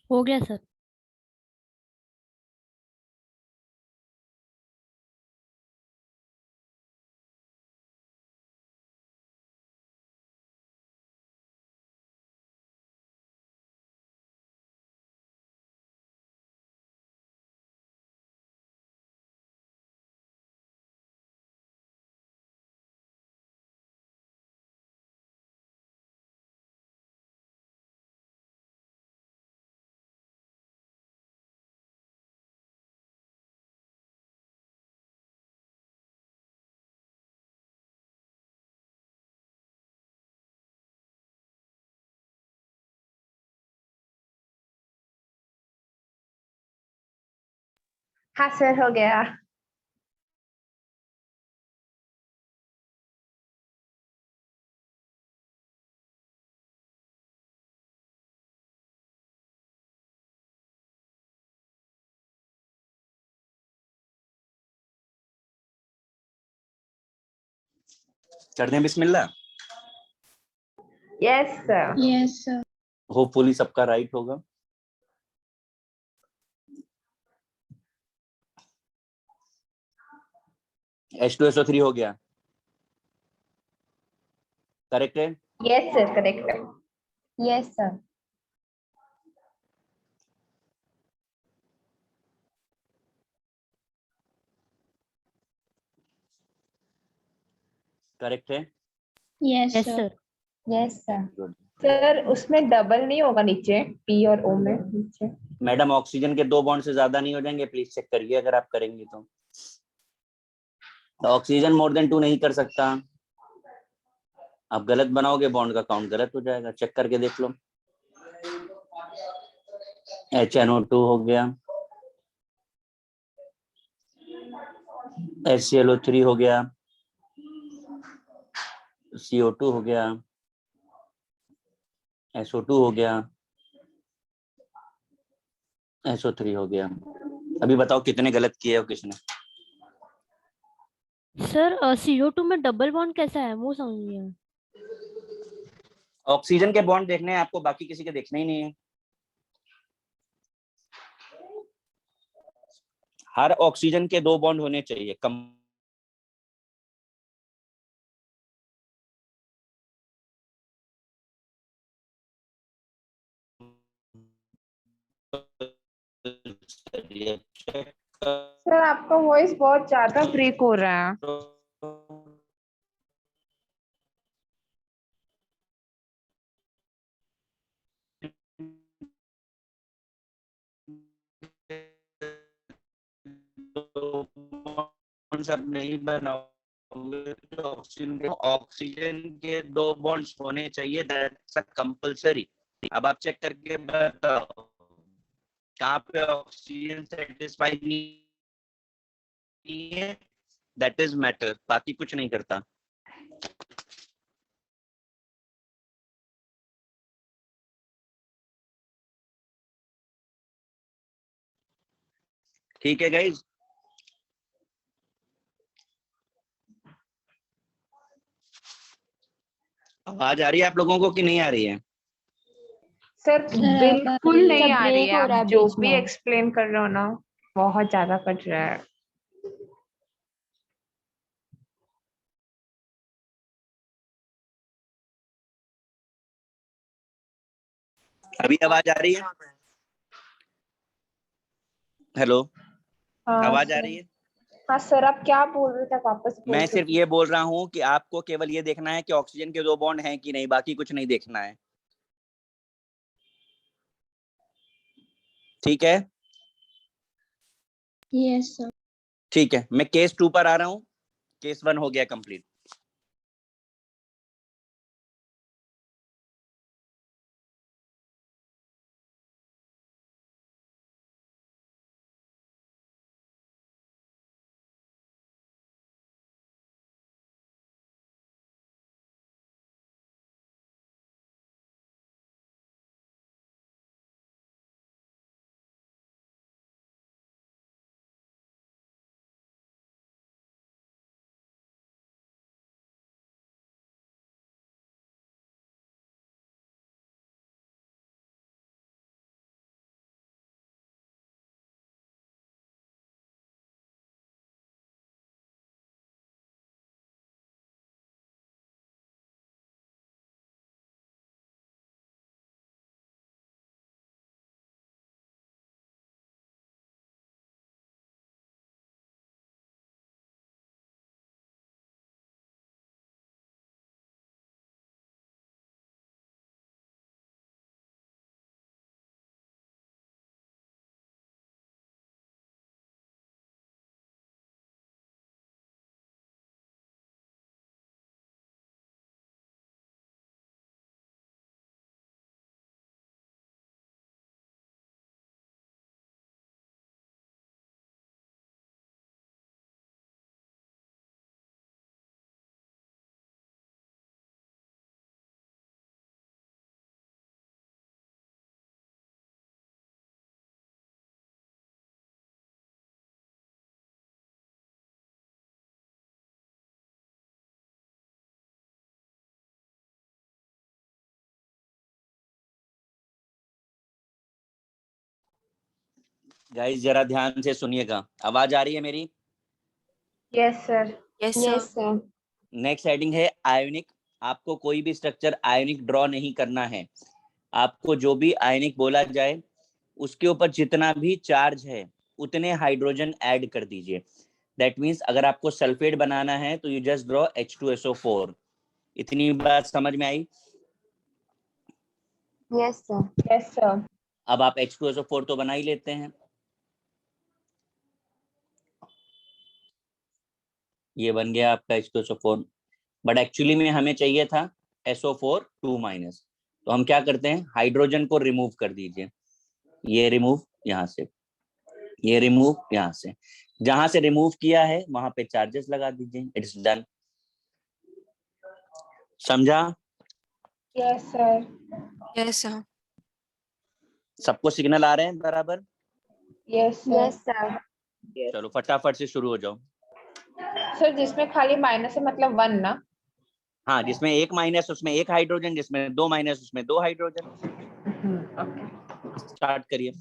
हो गया सर। हाँ सर, हो गया। कर दें बिस्मिल्लाह। Yes sir. Yes sir. Hopefully सबका राइट होगा। H2SO3 हो गया, करेक्ट है? यस सर, करेक्ट है। Yes sir. करेक्ट है? Yes yes sir. Sir. Yes sir. Good. Sir उसमें डबल नहीं होगा नीचे, पी और ओ में नीचे? मैडम ऑक्सीजन के 2 बॉन्ड से ज्यादा नहीं हो जाएंगे? प्लीज चेक करिए अगर आप करेंगे तो ऑक्सीजन मोर देन 2 नहीं कर सकता। आप गलत बनाओगे बॉन्ड का काउंट गलत हो जाएगा, चेक करके देख लो। HNO2 हो गया, HClO3 हो गया, CO2 हो गया, SO2 हो गया, SO3 हो गया। अभी बताओ कितने गलत किए हो किसने? सर CO2 में डबल बॉन्ड कैसा है वो समझ नहीं आया। ऑक्सीजन के बॉन्ड देखने हैं आपको, बाकी किसी के देखने ही नहीं है। हर ऑक्सीजन के 2 बॉन्ड होने चाहिए कम। सर आपका वॉइस बहुत ज्यादा ब्रेक हो रहा है। सब नहीं बनाओगे तो ऑक्सीजन के 2 बॉन्ड्स होने चाहिए, दैट्स अ कंपलसरी। अब आप चेक करके बताओ कहाँ पे ऑक्सीजन सेटिस्फाइड नहीं है, दैट इज मैटर, बाकी कुछ नहीं करता। ठीक है गाइज? आवाज आ रही है आप लोगों को कि नहीं आ रही है? सर सर बिल्कुल नहीं आ रही ब्रेक है, हो रहा आप है जो बीच भी में। एक्सप्लेन कर रहे हो ना बहुत ज्यादा कट रहा है। अभी आवाज आ रही है? हेलो, हाँ आवाज आ सर। रही है? हाँ सर, आप क्या बोल रहे थे, आप वापस बोल मैं सिर्फ सकते ये बोल रहा हूँ कि आपको केवल ये देखना है कि ऑक्सीजन के 2 बॉन्ड हैं कि नहीं, बाकी कुछ नहीं देखना है। ठीक है? Yes sir. ठीक है, मैं केस 2 पर आ रहा हूँ। केस 1 हो गया कंप्लीट। गाइस जरा ध्यान से सुनिएगा, आवाज आ रही है मेरी? Yes sir. Yes yes sir. Sir. Next heading है आयोनिक। आपको कोई भी स्ट्रक्चर आयोनिक ड्रॉ नहीं करना है। आपको जो भी आयोनिक बोला जाए उसके ऊपर जितना भी चार्ज है उतने हाइड्रोजन ऐड कर दीजिए। दैट मीन्स अगर आपको सल्फेट बनाना है तो यू जस्ट ड्रॉ H2SO4। इतनी बात समझ में आई? Yes sir. Yes sir. अब आप H2SO4 तो बना ही लेते हैं। ये बन गया आपका H2SO4, बट एक्चुअली में हमें चाहिए था SO4 2-। तो हम क्या करते हैं, हाइड्रोजन को रिमूव कर दीजिए। ये रिमूव यहाँ से, ये रिमूव यहाँ से, जहां से रिमूव किया है वहां पे चार्जेस लगा दीजिए। It's done. समझा? Yes sir. Yes sir. सबको सिग्नल आ रहे हैं बराबर? Yes sir. Yes sir. Yes. चलो फटाफट से शुरू हो जाओ। सर जिसमें खाली माइनस है मतलब 1 ना? हाँ, जिसमें 1 माइनस उसमें 1 हाइड्रोजन, जिसमें 2 माइनस उसमें 2 हाइड्रोजन। ओके। स्टार्ट करिए।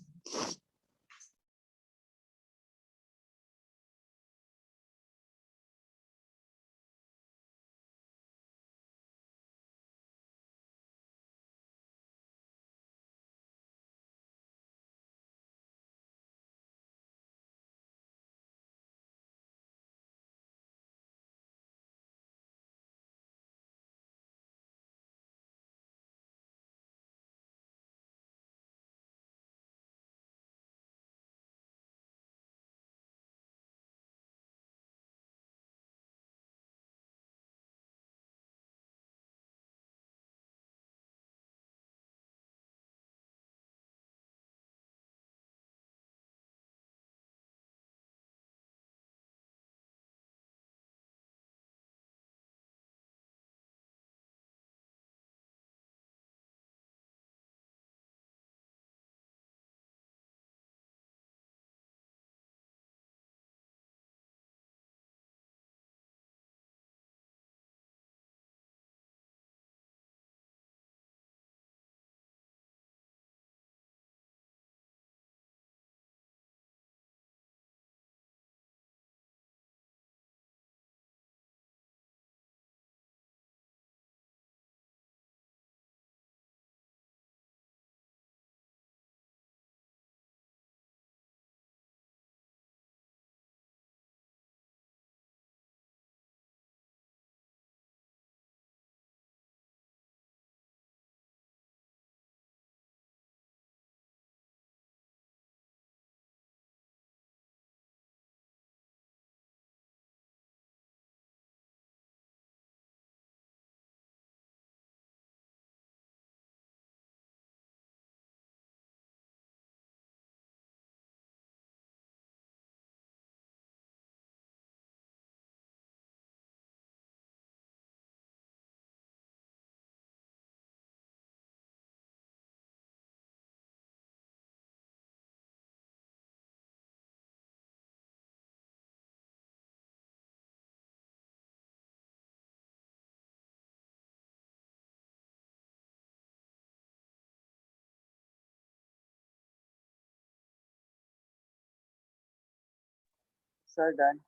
sir, done.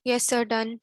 Yes, sir. Done.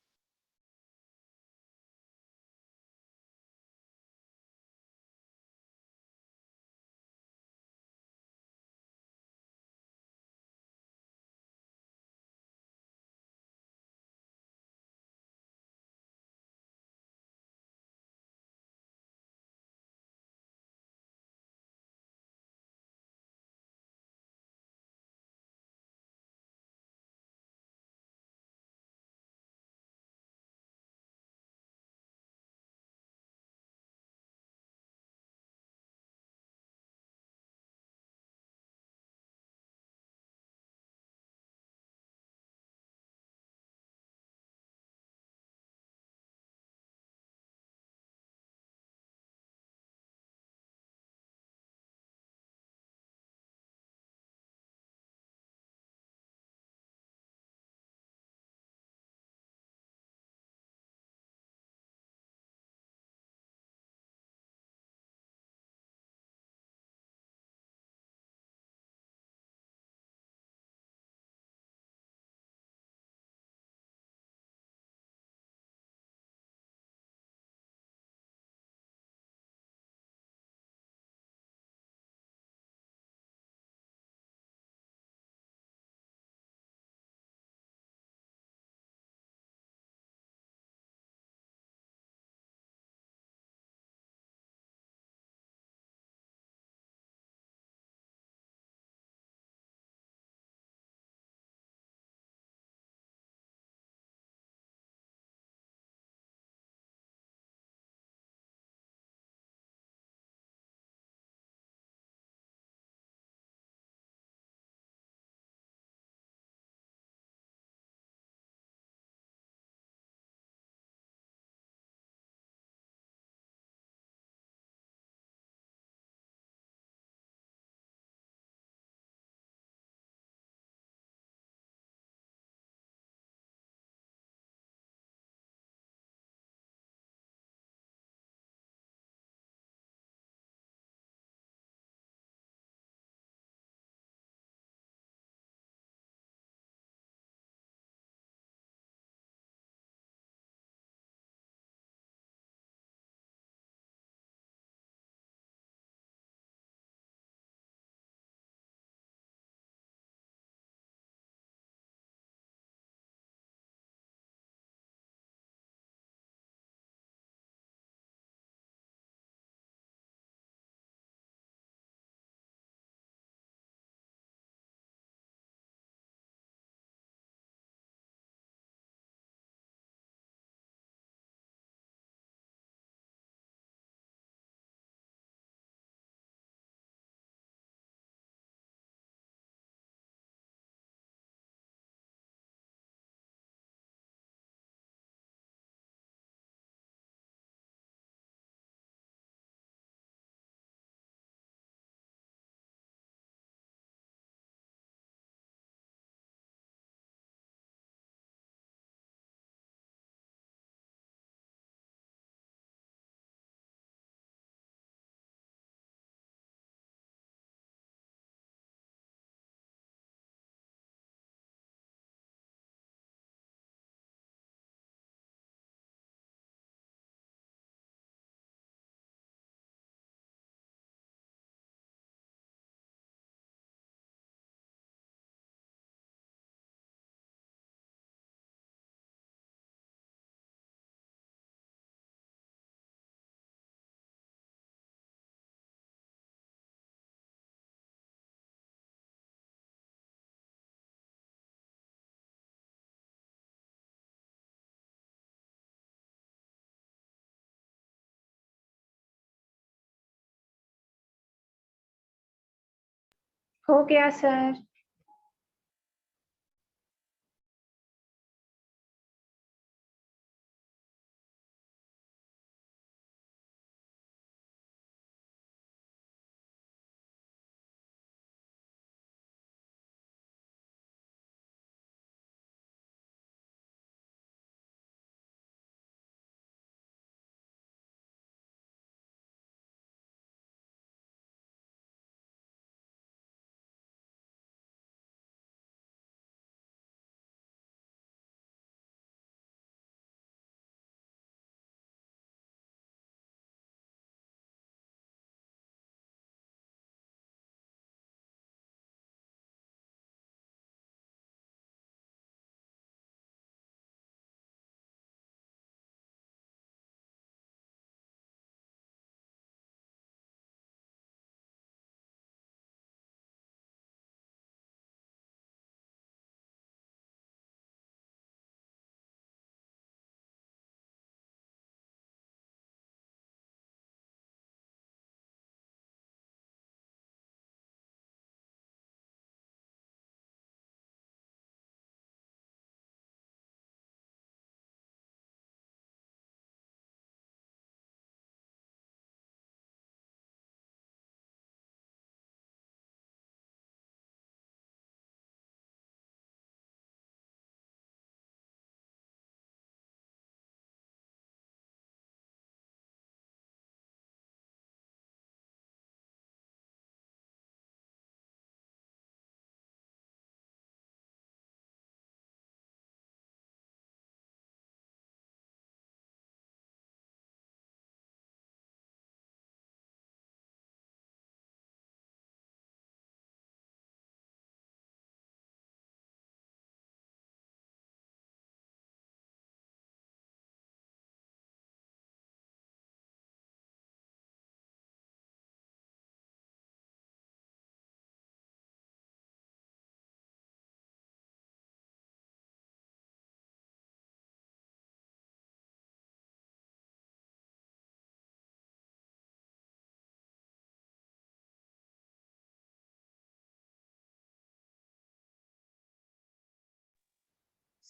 हो गया सर।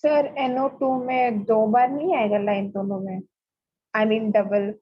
सर NO2 में 2 बार नहीं आएगा लाइन दोनों में, आई मीन डबल।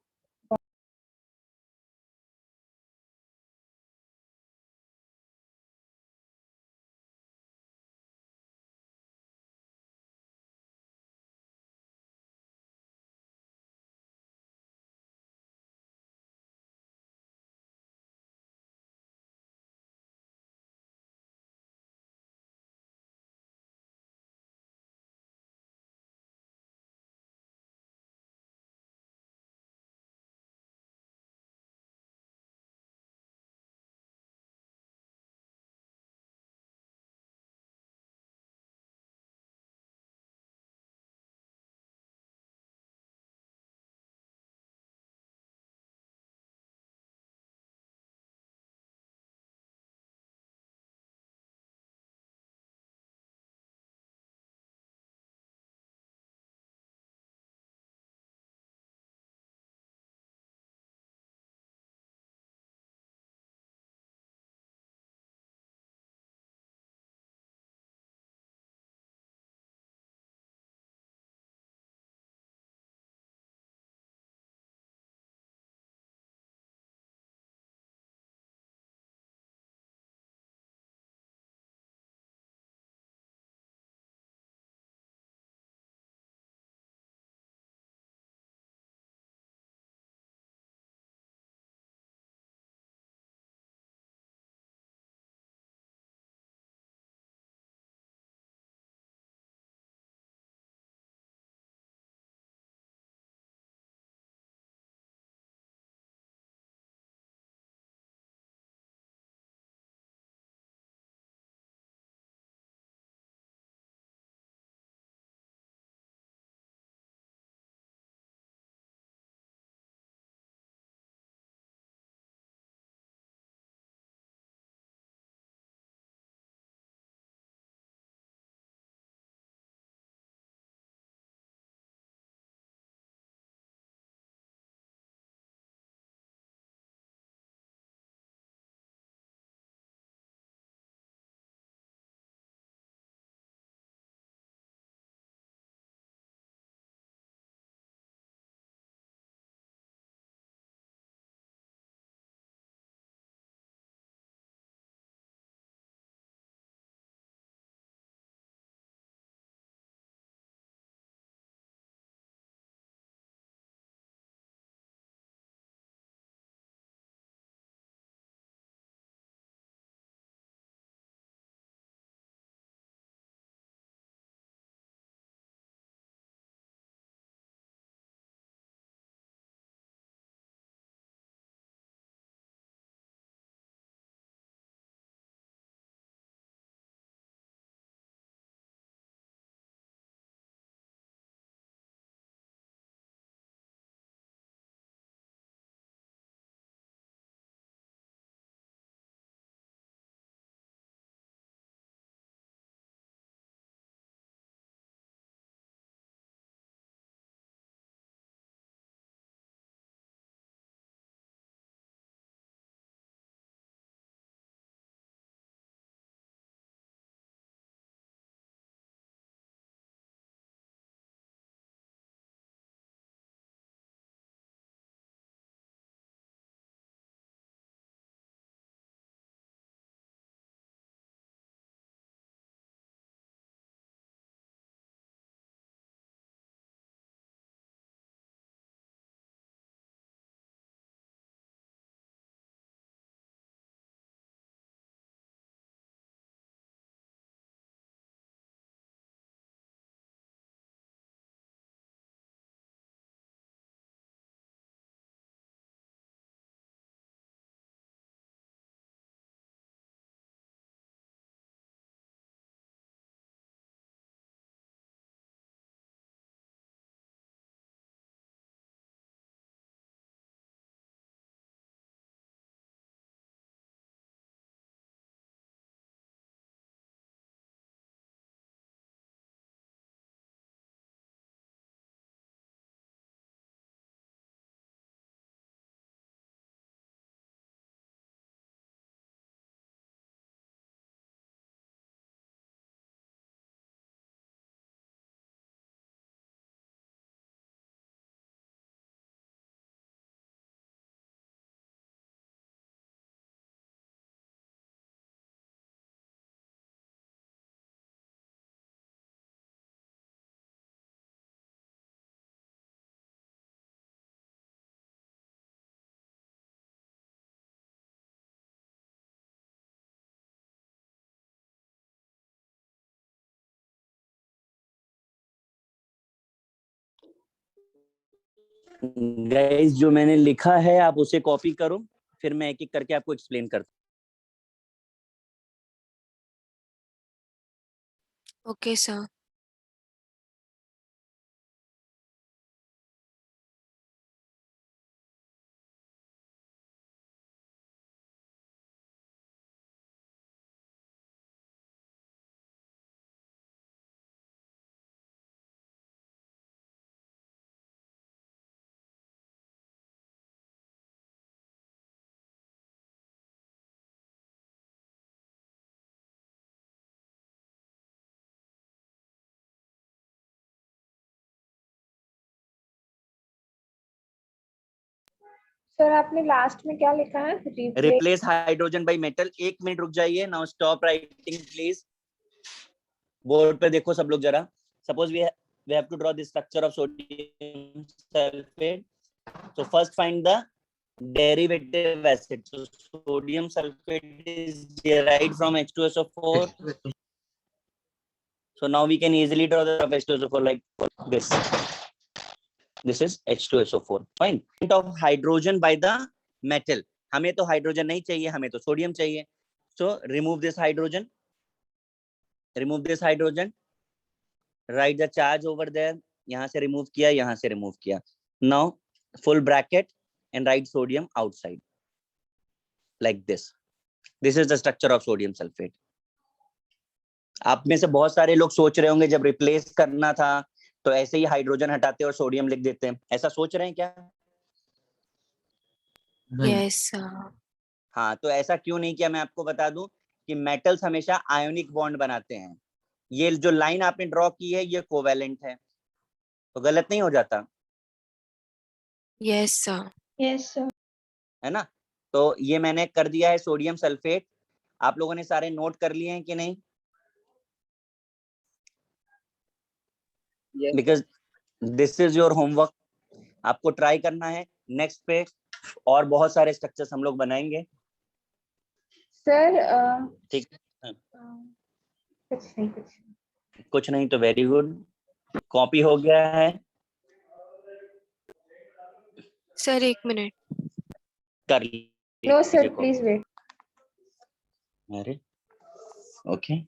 गाइस जो मैंने लिखा है आप उसे कॉपी करो, फिर मैं एक एक करके आपको एक्सप्लेन करता Okay, sir. सर आपने लास्ट में क्या लिखा है? हूँ। Replace hydrogen by metal. 1 minute रुक जाइए। Now stop writing please. Board पे देखो सब लोग जरा। Suppose we have to draw the structure of sodium sulphate. So first find the derivative acid. So sodium sulfate is derived from H2SO4. So now we can easily draw the H2SO4 like this. This is H2SO4. Fine. Of hydrogen by the metal. हमें तो hydrogen नहीं चाहिए, हमें तो sodium चाहिए. So remove this hydrogen. Remove this hydrogen. Write the charge over there. यहाँ से remove किया, यहाँ से remove किया. Now full bracket and write sodium outside. Like this. This is the structure of sodium sulfate. आप में से बहुत सारे लोग सोच रहे होंगे जब रिप्लेस करना था तो ऐसे ही हाइड्रोजन हटाते और सोडियम लिख देते हैं, ऐसा सोच रहे हैं क्या? नहीं। Yes, sir. हाँ, तो ऐसा क्यों नहीं किया मैं आपको बता दूं कि मेटल्स हमेशा आयोनिक बॉन्ड बनाते हैं. ये जो लाइन आपने ड्रॉ की है ये कोवेलेंट है, तो गलत नहीं हो जाता Yes, sir. Yes sir. है ना. तो ये मैंने कर दिया है सोडियम सल्फेट. आप लोगों ने सारे नोट कर लिए हैं कि नहीं? Yes. Because this is your homework. आपको ट्राई करना है. नेक्स्ट पे और बहुत सारे स्ट्रक्चर्स हम लोग बनाएंगे. सर ठीक. कुछ नहीं तो वेरी गुड. कॉपी हो गया है. Sir, 1 minute. कर नो सर लीजिए. Please wait. अरे okay.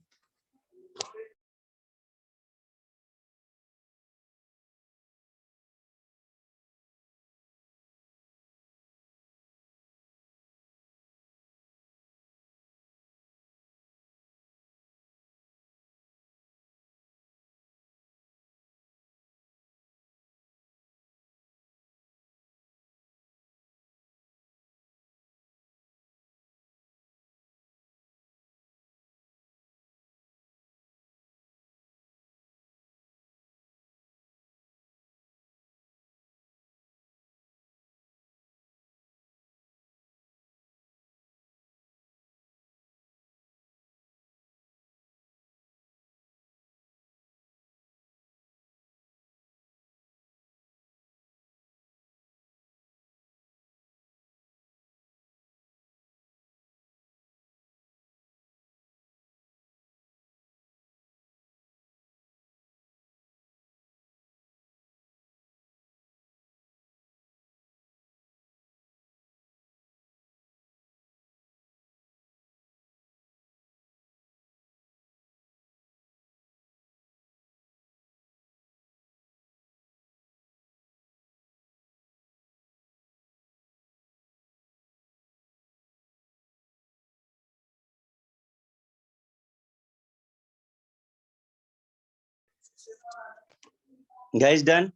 Guys done.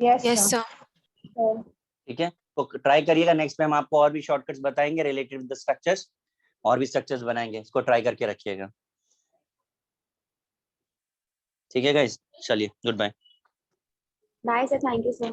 Yes Yes, sir. sir. ठीक है, तो ट्राई करिएगा. नेक्स्ट में हम आपको और भी शॉर्टकट्स बताएंगे रिलेटेड विद द स्ट्रक्चर्स. और भी स्ट्रक्चर्स बनाएंगे, इसको ट्राई करके रखिएगा. ठीक है गाइस, चलिए good bye. Bye sir, thank you sir.